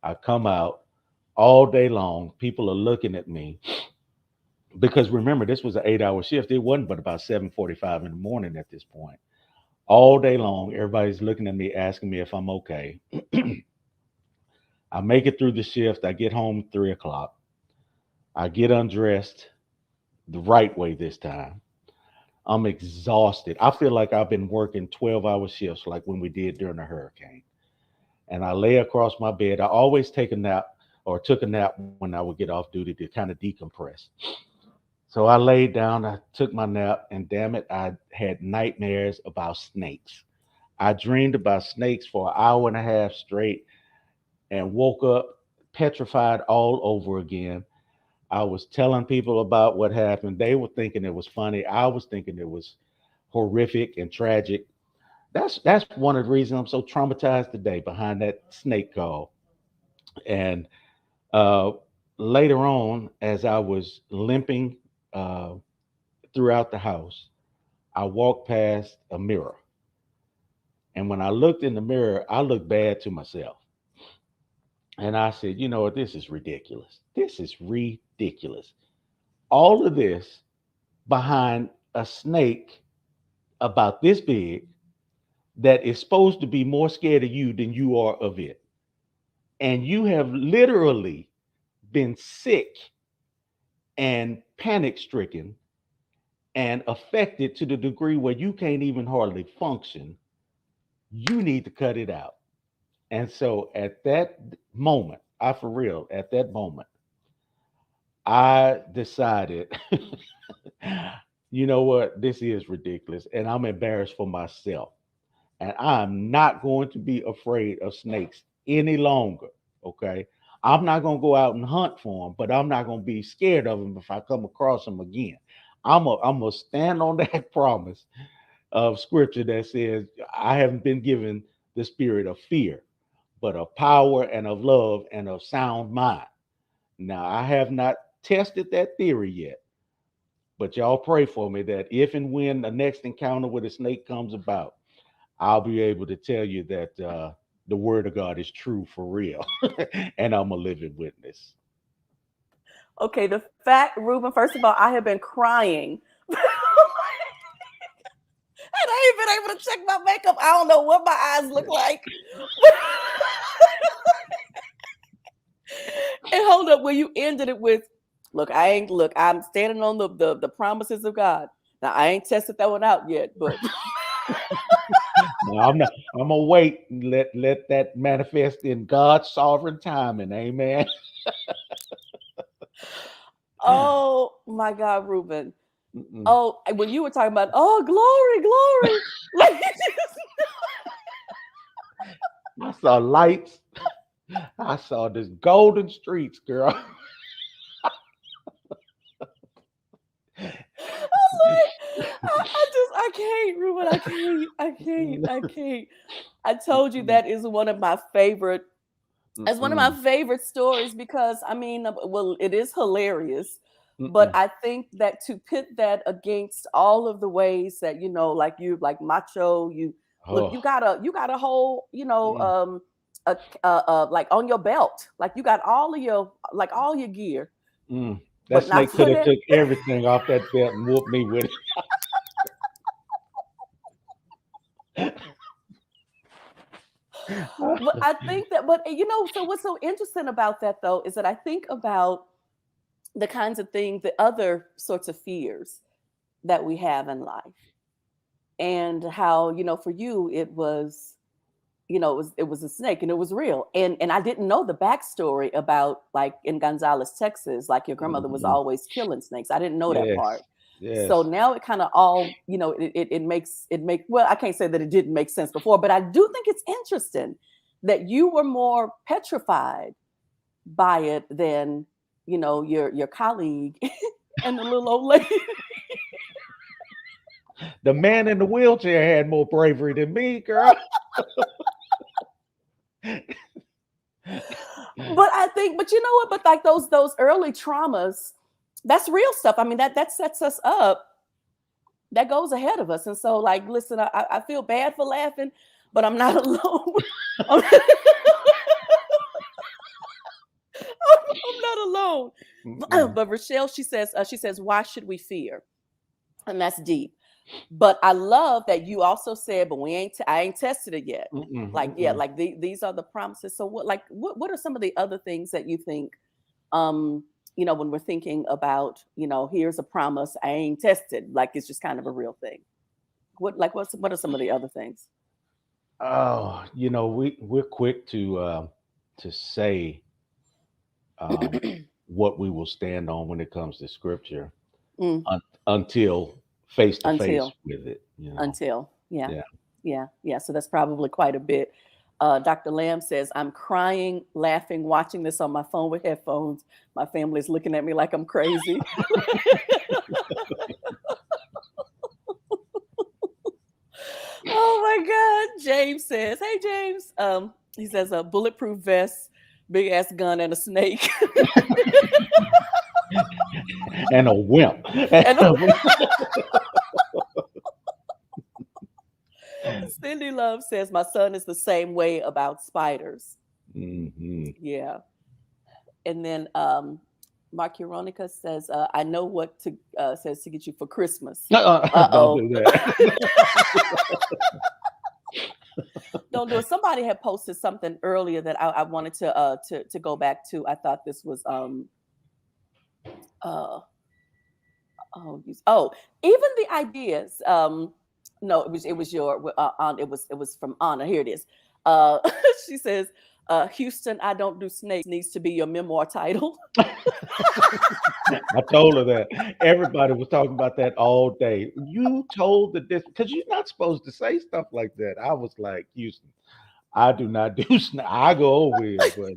I come out all day long. People are looking at me because remember, this was an 8-hour shift. It wasn't but about 7:45 in the morning at this point. all day long. Everybody's looking at me, asking me if I'm okay. I make it through the shift. I get home 3 o'clock. I get undressed the right way this time. I'm exhausted. I feel like I've been working 12-hour shifts like when we did during the hurricane. And I lay across my bed. I always take a nap or took a nap when I would get off duty to kind of decompress. So I laid down, I took my nap, and damn it, I had nightmares about snakes. I dreamed about snakes for an hour and a half straight and woke up petrified all over again. I was telling people about what happened. They were thinking it was funny. I was thinking it was horrific and tragic. That's one of the reasons I'm so traumatized today behind that snake call. And uh, later on, as I was limping uh, throughout the house, I walked past a mirror. And when I looked in the mirror, I looked bad to myself. And I said, you know what? This is ridiculous. This is ridiculous. All of this behind a snake about this big that is supposed to be more scared of you than you are of it. And you have literally been sick and panic stricken and affected to the degree where you can't even hardly function. You need to cut it out. And so at that moment, I for real, at that moment, I decided, you know what, this is ridiculous. And I'm embarrassed for myself. And I'm not going to be afraid of snakes any longer. Okay. I'm not going to go out and hunt for them, but I'm not going to be scared of them if I come across them again. I'm going to stand on that promise of scripture that says, I haven't been given the spirit of fear, but of power and of love and of sound mind. Now, I have not tested that theory yet, but y'all pray for me that if and when the next encounter with a snake comes about, I'll be able to tell you that the word of God is true for real, and I'm a living witness. Okay, the fact, Ruben, first of all, I have been crying. And I ain't been able to check my makeup. I don't know what my eyes look like. And hold up, when you ended it with, I'm standing on the promises of God. Now I ain't tested that one out yet, but No, I'm not. I'm gonna wait and let that manifest in God's sovereign timing. Amen. oh my God, Ruben. Mm-mm. Oh, when you were talking about, oh, glory, like I saw lights. I saw this golden streets, girl. I can't, Ruben. I can't. I told you Mm-mm. that is one of my favorite. It's one of my Mm-mm. favorite stories because I mean, well, it is hilarious, but Mm-mm. I think that to pit that against all of the ways that like macho, Oh, you got a whole, mm, like on your belt, like you got all your gear, mm. That but not snake could for have that. took everything off that belt and whooped me with it. But I think that, but so what's so interesting about that though is that I think about the kinds of things, the other sorts of fears that we have in life, and how for you it was, it was a snake and it was real, and I didn't know the backstory about, like, in Gonzales, Texas, like your grandmother was Mhm. always killing snakes. I didn't know that part. Yes, So yes. now it kind of all, it makes it make well, I can't say that it didn't make sense before, but I do think it's interesting that you were more petrified by it than your colleague and the little old lady. The man in the wheelchair had more bravery than me, girl. But I think, but you know what? But like those early traumas, that's real stuff. I mean, that sets us up. That goes ahead of us. And so, like, listen, I feel bad for laughing, but I'm not alone. I'm I'm not alone. Mm-mm. But Rochelle, she says, why should we fear? And that's deep. But I love that you also said, but I ain't tested it yet. Mm-mm, Like, yeah, mm-mm. like these are the promises. So what are some of the other things that you think, when we're thinking about, here's a promise, I ain't tested, like it's just kind of a real thing. What are some of the other things? Oh, we're quick to say um, what we will stand on when it comes to scripture Mm, until face to face until, with it. until, yeah, Yeah. yeah. So that's probably quite a bit. Dr. Lamb says, I'm crying, laughing, watching this on my phone with headphones. My family's looking at me like I'm crazy. Oh my God. James says, hey, James. He says, a bulletproof vest, big ass gun, and a snake. And a wimp. And Cindy Love says, my son is the same way about spiders. Mhm. Yeah. And then Mark Uronica says, I know what to says to get you for Christmas. Don't Uh-oh. do that. Don't do it. Somebody had posted something earlier that I wanted to go back to. I thought this was uh even the ideas. No, it was your on it was from Anna. Here it is. Uh she says, Houston, I don't do snakes needs to be your memoir title. I told her that. Everybody was talking about that all day. You told this because you're not supposed to say stuff like that. I was like, Houston, I do not do I go over here, but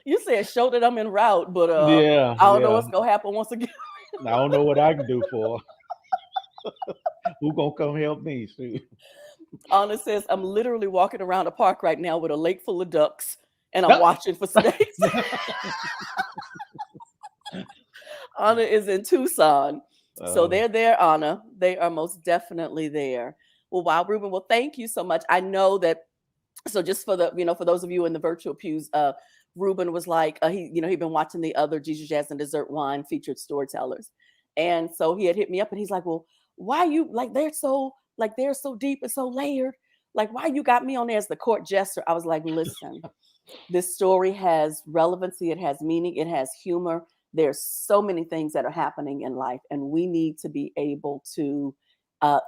You said show that I'm en route, but yeah, I don't know yeah. what's gonna happen once again. I don't know what I can do for her. Who gonna come help me? See? Anna says, I'm literally walking around a park right now with a lake full of ducks and I'm watching for snakes. Anna is in Tucson. So Uh, they're there, Anna. They are most definitely there. Well, wow, Ruben. Well, thank you so much. I know that. So just for for those of you in the virtual pews, Ruben was like, he'd been watching the other Jesus Jazz and Dessert Wine featured storytellers. And so he had hit me up and he's like, well, why you they're so deep and so layered? Like, why you got me on there as the court jester? I was like, listen, this story has relevancy, it has meaning, it has humor. There's so many things that are happening in life, and we need to be able to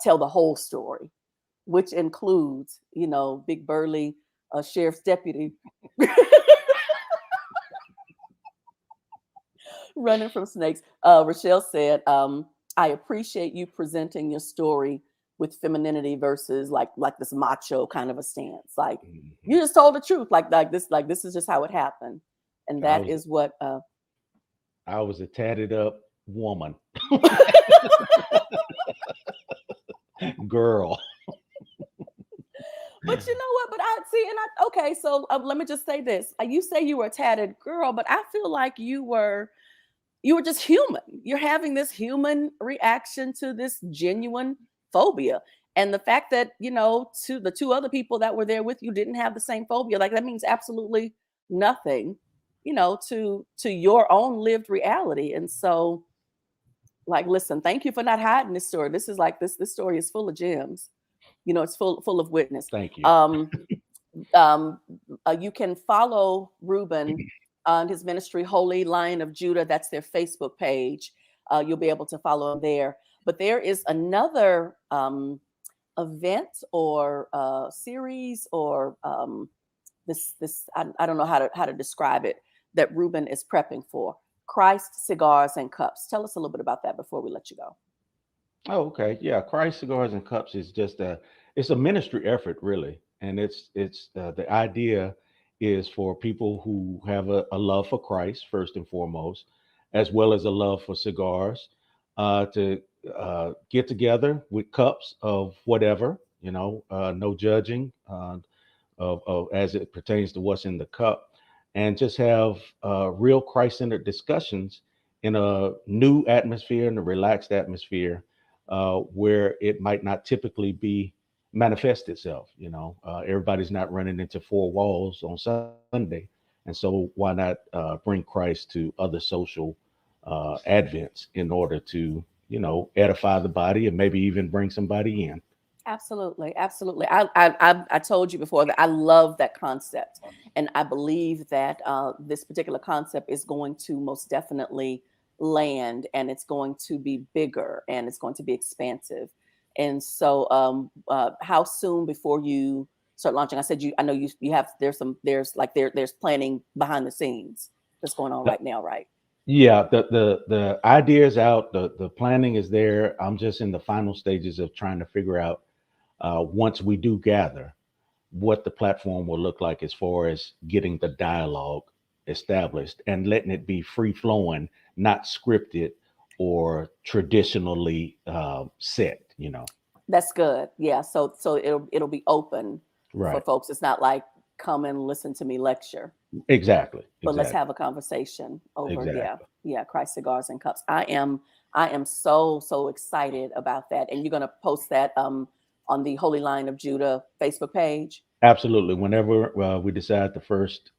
tell the whole story, which includes, big burly sheriff's deputy running from snakes. Rochelle said, I appreciate you presenting your story with femininity versus like this macho kind of a stance. Like, mhm. you just told the truth. Like this is just how it happened. And I that was is what I was a tatted up woman, girl. But you know what? But I see, and okay. So let me just say this: you say you were a tatted girl, but I feel like you were just human. You're having this human reaction to this genuine phobia, and the fact that to the two other people that were there with you didn't have the same phobia, like that means absolutely nothing, to your own lived reality. And so, like, listen, thank you for not hiding this story. This is like this story is full of gems. It's full of witness. Thank you. Um, you can follow Ruben on his ministry, Holy Lion of Judah. That's their Facebook page. You'll be able to follow him there. But there is another event or series or this I don't know how to describe it, that Ruben is prepping for. Christ Cigars and Cups. Tell us a little bit about that before we let you go. Oh, okay. Yeah, Christ Cigars and Cups is just it's a ministry effort really, and it's the idea is for people who have a love for Christ first and foremost, as well as a love for cigars, to get together with cups of whatever, no judging, of as it pertains to what's in the cup, and just have real Christ-centered discussions in a new atmosphere, in a relaxed atmosphere, where it might not typically be manifest itself. Everybody's not running into four walls on Sunday, and so why not bring Christ to other social advents in order to edify the body and maybe even bring somebody in. Absolutely, absolutely. I told you before that I love that concept, and I believe that this particular concept is going to most definitely land, and it's going to be bigger, and it's going to be expansive. And so, how soon before you start launching? I said I know you have there's planning behind the scenes that's going on right now, right? Yeah, the idea is out, the planning is there. I'm just in the final stages of trying to figure out, once we do gather, what the platform will look like as far as getting the dialogue established and letting it be free flowing, not scripted or traditionally set. That's good. Yeah. So it'll be open for Right. folks. It's not like come and listen to me lecture, Exactly. but let's Exactly. have a conversation over. Yeah. Exactly. Yeah. Christ cigars and cups. I am so excited about that. And you're gonna post that on the Holy Line of Judah Facebook page. Absolutely. Whenever we decide the first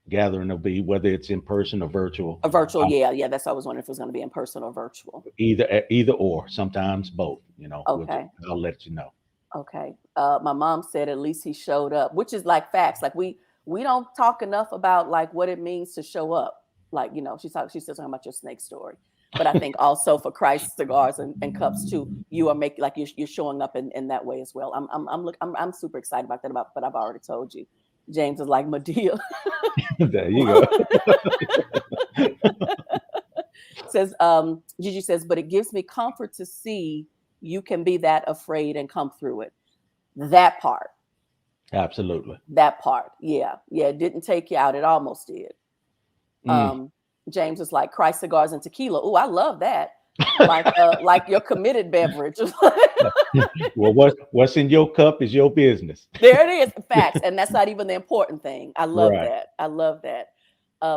gathering will be, whether it's in person or virtual, A virtual, yeah. That's what I was wondering if it was gonna be in person or virtual. either or, sometimes both. Okay. I'll let you know. Okay. My mom said at least he showed up, which is like facts. Like we don't talk enough about like what it means to show up. Like, she's still talking about your snake story. But I think also for Christ cigars and cups too, you are making like you're showing up in that way as well. I'm super excited about that, but I've already told you. James is like Medea. There you go. Says Gigi says, but it gives me comfort to see you can be that afraid and come through it. That part. Absolutely. That part. Yeah. It didn't take you out. It almost did. James was like Christ cigars and tequila. Oh, I love that. Like your committed beverage. Well, what's in your cup is your business. There it is. Facts. And that's not even the important thing. I love Right. that. I love that.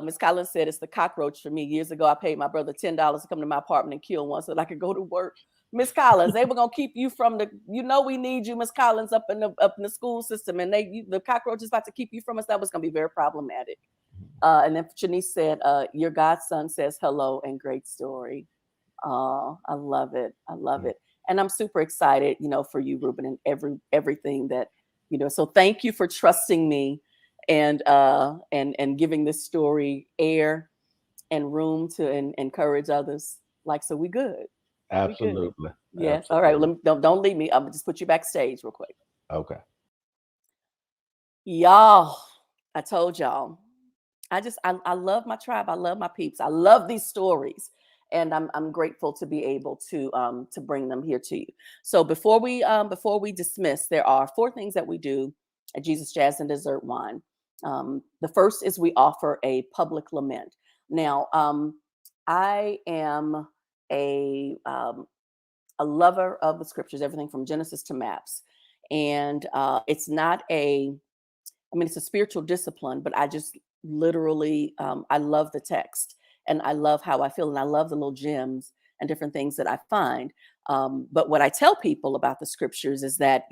Ms. Collins said it's the cockroach for me. Years ago, I paid my brother $10 to come to my apartment and kill one so that I could go to work. Miss Collins, they were gonna keep you from we need you, Miss Collins, up in the school system, and the cockroach is about to keep you from us. That was gonna be very problematic. And then Shanice said, your godson says hello and great story. Oh, I love it. I love it. And I'm super excited, for you, Ruben, and everything that, so thank you for trusting me and giving this story air and room to encourage others. So we good. Absolutely. Yes. Absolutely. All right. Well, don't leave me. I'm just put you backstage real quick. Okay. Y'all, I told y'all, I love my tribe. I love my peeps. I love these stories, and I'm grateful to be able to bring them here to you. So before we dismiss, there are 4 things that we do at Jesus Jazz and Dessert Wine. The first is we offer a public lament. Now, I am a lover of the scriptures, everything from Genesis to maps, and it's not it's a spiritual discipline, but I just literally, I love the text and I love how I feel and I love the little gems and different things that I find. But what I tell people about the scriptures is that,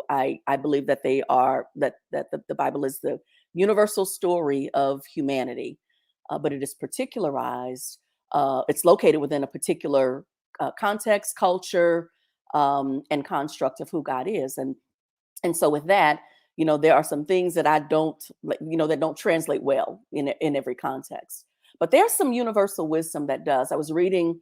I believe that they are, that the Bible is the universal story of humanity, but it is particularized. It's located within a particular context, culture, and construct of who God is. And so with that, there are some things that I don't, that don't translate well in every context. But there's some universal wisdom that does. I was reading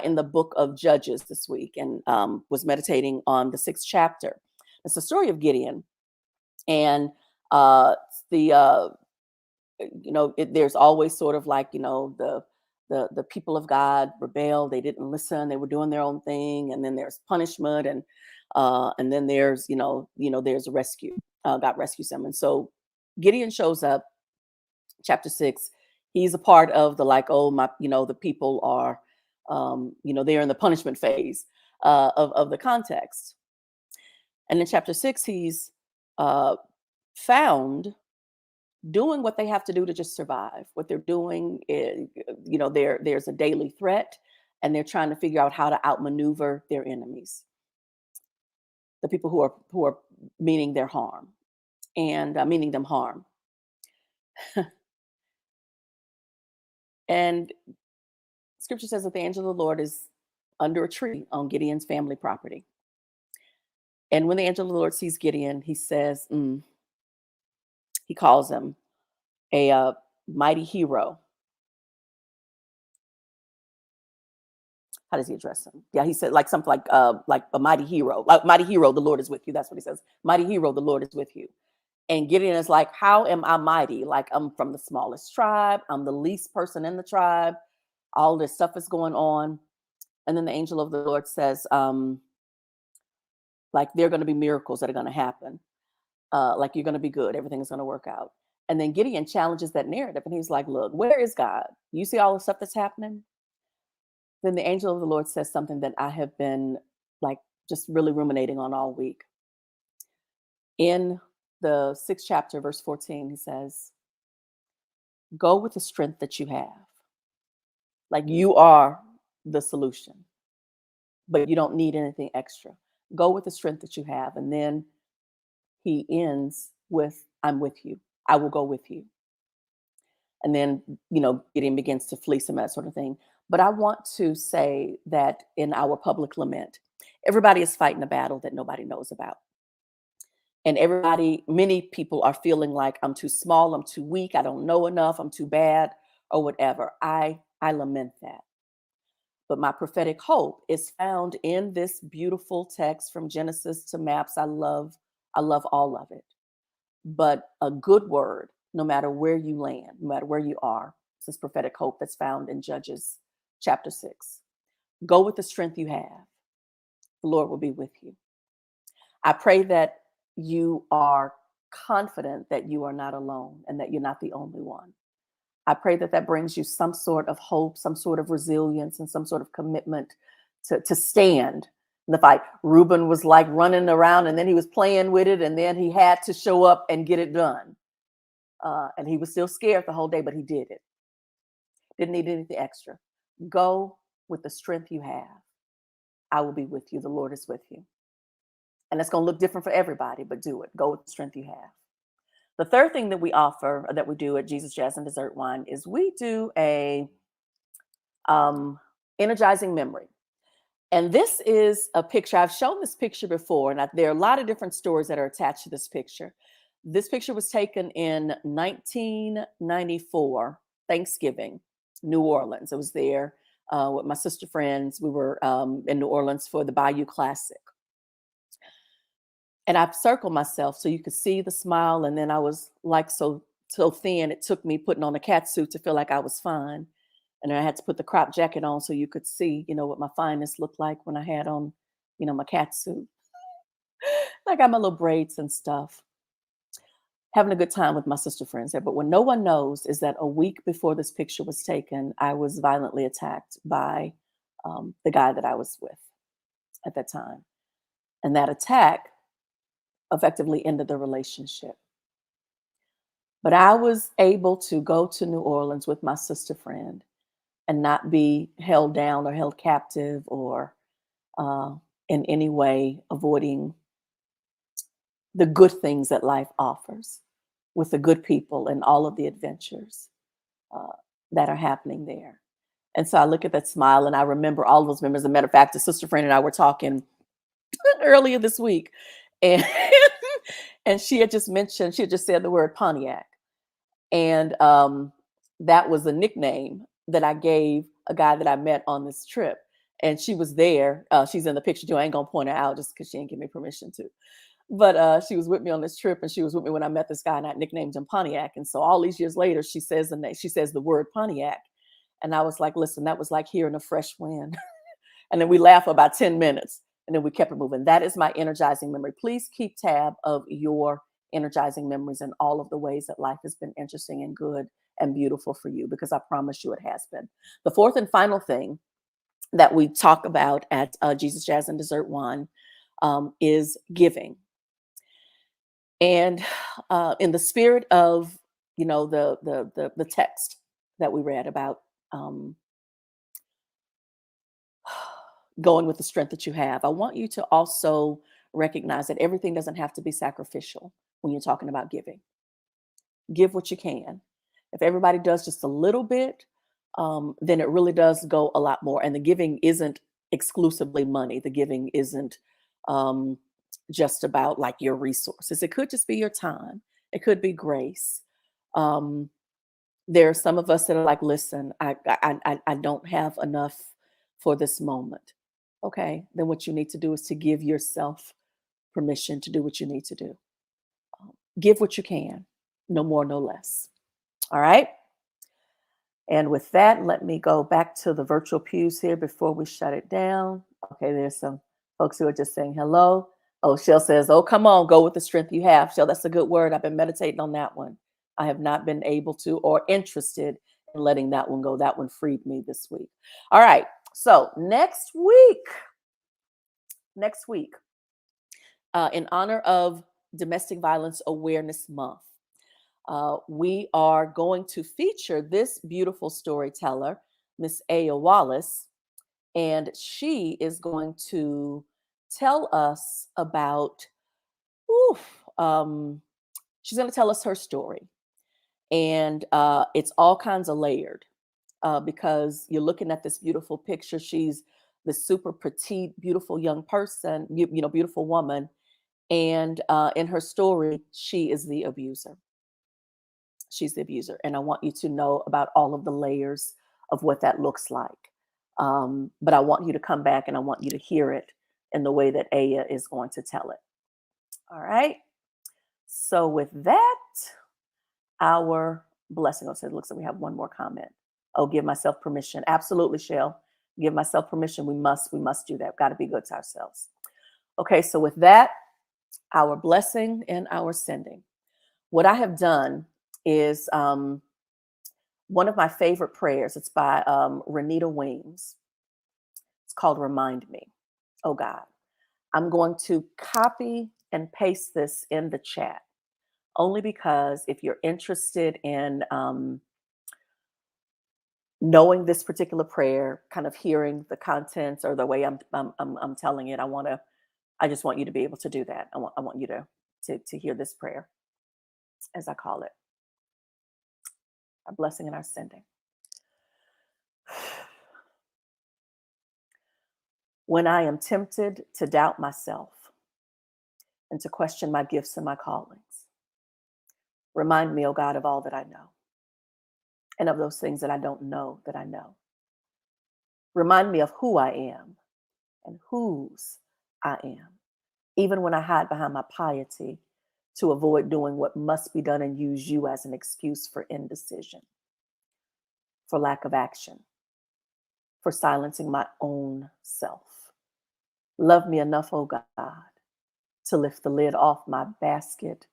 in the book of Judges this week and was meditating on the 6th chapter. It's the story of Gideon, and there's always sort of like the people of God rebelled. They didn't listen. They were doing their own thing, and then there's punishment, and then there's there's a rescue. God rescues them, and so Gideon shows up. Chapter 6. He's a part of the the people are they're in the punishment phase of the context. And in chapter 6, he's found doing what they have to do to just survive. What they're doing is, there's a daily threat, and they're trying to figure out how to outmaneuver their enemies, the people who are meaning their harm and meaning them harm. And Scripture says that the angel of the Lord is under a tree on Gideon's family property. And when the angel of the Lord sees Gideon, he says, he calls him a mighty hero. How does he address him? Yeah, he said like something like a mighty hero. Like, mighty hero, the Lord is with you. That's what he says. Mighty hero, the Lord is with you. And Gideon is like, how am I mighty? Like, I'm from the smallest tribe. I'm the least person in the tribe. All this stuff is going on. And then the angel of the Lord says, like, there are going to be miracles that are going to happen. Like, you're going to be good. Everything is going to work out. And then Gideon challenges that narrative. And he's like, look, where is God? You see all the stuff that's happening? Then the angel of the Lord says something that I have been like just really ruminating on all week. In the 6th chapter, verse 14, he says, go with the strength that you have. Like, you are the solution, but you don't need anything extra. Go with the strength that you have. And then he ends with, I'm with you. I will go with you. And then, Gideon begins to fleece him, that sort of thing. But I want to say that in our public lament, everybody is fighting a battle that nobody knows about. And many people are feeling like I'm too small, I'm too weak, I don't know enough, I'm too bad, or whatever. I lament that. But my prophetic hope is found in this beautiful text from Genesis to Maps. I love all of it. But a good word, no matter where you land, no matter where you are, it's this prophetic hope that's found in Judges chapter 6. Go with the strength you have. The Lord will be with you. I pray that you are confident that you are not alone and that you're not the only one. I pray that that brings you some sort of hope, some sort of resilience, and some sort of commitment to stand in the fight. Ruben was like running around and then he was playing with it and then he had to show up and get it done. And he was still scared the whole day, but he did it. Didn't need anything extra. Go with the strength you have. I will be with you. The Lord is with you. And it's going to look different for everybody, but do it. Go with the strength you have. The third thing that we offer, that we do at Jesus Jazz and Dessert Wine, is we do a energizing memory. And this is a picture. I've shown this picture before, and there are a lot of different stories that are attached to this picture. This picture was taken in 1994, Thanksgiving, New Orleans. I was there with my sister friends. We were in New Orleans for the Bayou Classic. And I've circled myself so you could see the smile. And then I was like so thin, it took me putting on a cat suit to feel like I was fine. And then I had to put the crop jacket on so you could see, what my fineness looked like when I had on, my cat suit. I got my little braids and stuff. Having a good time with my sister friends there. But what no one knows is that a week before this picture was taken, I was violently attacked by the guy that I was with at that time. And that attack effectively ended the relationship. But I was able to go to New Orleans with my sister friend and not be held down or held captive or in any way avoiding the good things that life offers with the good people and all of the adventures that are happening there. And so I look at that smile and I remember all of those memories. As a matter of fact, a sister friend and I were talking earlier this week, and and she had just said the word Pontiac. And that was a nickname that I gave a guy that I met on this trip. And she was there. She's in the picture too. I ain't gonna point her out just because she didn't give me permission to. But she was with me on this trip, and she was with me when I met this guy, and I nicknamed him Pontiac. And so all these years later, she says the word Pontiac. And I was like, listen, that was like hearing a fresh wind. And then we laughed for about 10 minutes, and then we kept it moving. That is my energizing memory. Please keep tab of your energizing memories and all of the ways that life has been interesting and good and beautiful for you, because I promise you it has been. The fourth and final thing that we talk about at Jesus Jazz and Dessert Wine is giving. And in the spirit of, the text that we read about going with the strength that you have, I want you to also recognize that everything doesn't have to be sacrificial when you're talking about giving. Give what you can. If everybody does just a little bit, then it really does go a lot more. And the giving isn't exclusively money. The giving isn't just about like your resources. It could just be your time. It could be grace. Um, there are some of us that are like, listen, I don't have enough for this moment. Okay, then what you need to do is to give yourself permission to do what you need to do. Give what you can, no more, no less. All right. And with that, let me go back to the virtual pews here before we shut it down. Okay, there's some folks who are just saying hello. Oh, Shell says, oh, come on, go with the strength you have. Shell, that's a good word. I've been meditating on that one. I have not been able to or interested in letting that one go. That one freed me this week. All right. So next week, in honor of Domestic Violence Awareness Month, we are going to feature this beautiful storyteller, Miss Aya Wallace, and she is going to tell us about, she's going to tell us her story. And it's all kinds of layered because you're looking at this beautiful picture. She's the super petite, beautiful young person, beautiful woman. And in her story, she is the abuser. She's the abuser. And I want you to know about all of the layers of what that looks like. But I want you to come back and I want you to hear it in the way that Aya is going to tell it. All right. So with that, our blessing. Oh, so it looks like we have one more comment. Oh, give myself permission. Absolutely, Shell. Give myself permission. We must do that. Got to be good to ourselves. Okay. So with that, our blessing and our sending. What I have done is one of my favorite prayers. It's by Renita Weems. It's called Remind Me. Oh God, I'm going to copy and paste this in the chat only because if you're interested in knowing this particular prayer, kind of hearing the contents or the way I'm telling it, I just want you to be able to do that. I want you to hear this prayer, as I call it. Our blessing and our sending. When I am tempted to doubt myself and to question my gifts and my callings, remind me, oh God, of all that I know and of those things that I don't know that I know. Remind me of who I am and whose I am, even when I hide behind my piety to avoid doing what must be done and use you as an excuse for indecision, for lack of action, for silencing my own self. Love me enough, oh God, to lift the lid off my basket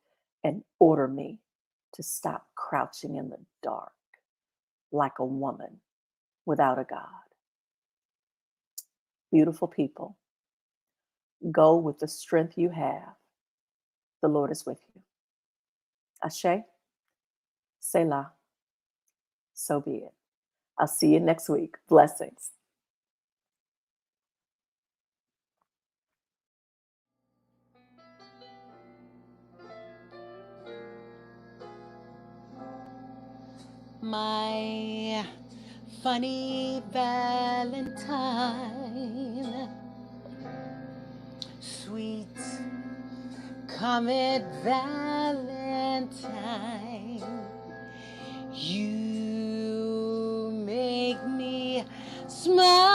and order me to stop crouching in the dark like a woman without a God. Beautiful people, go with the strength you have. The Lord is with you. Ashe, Selah, so be it. I'll see you next week. Blessings. My funny Valentine, sweet comet Valentine, you make me smile.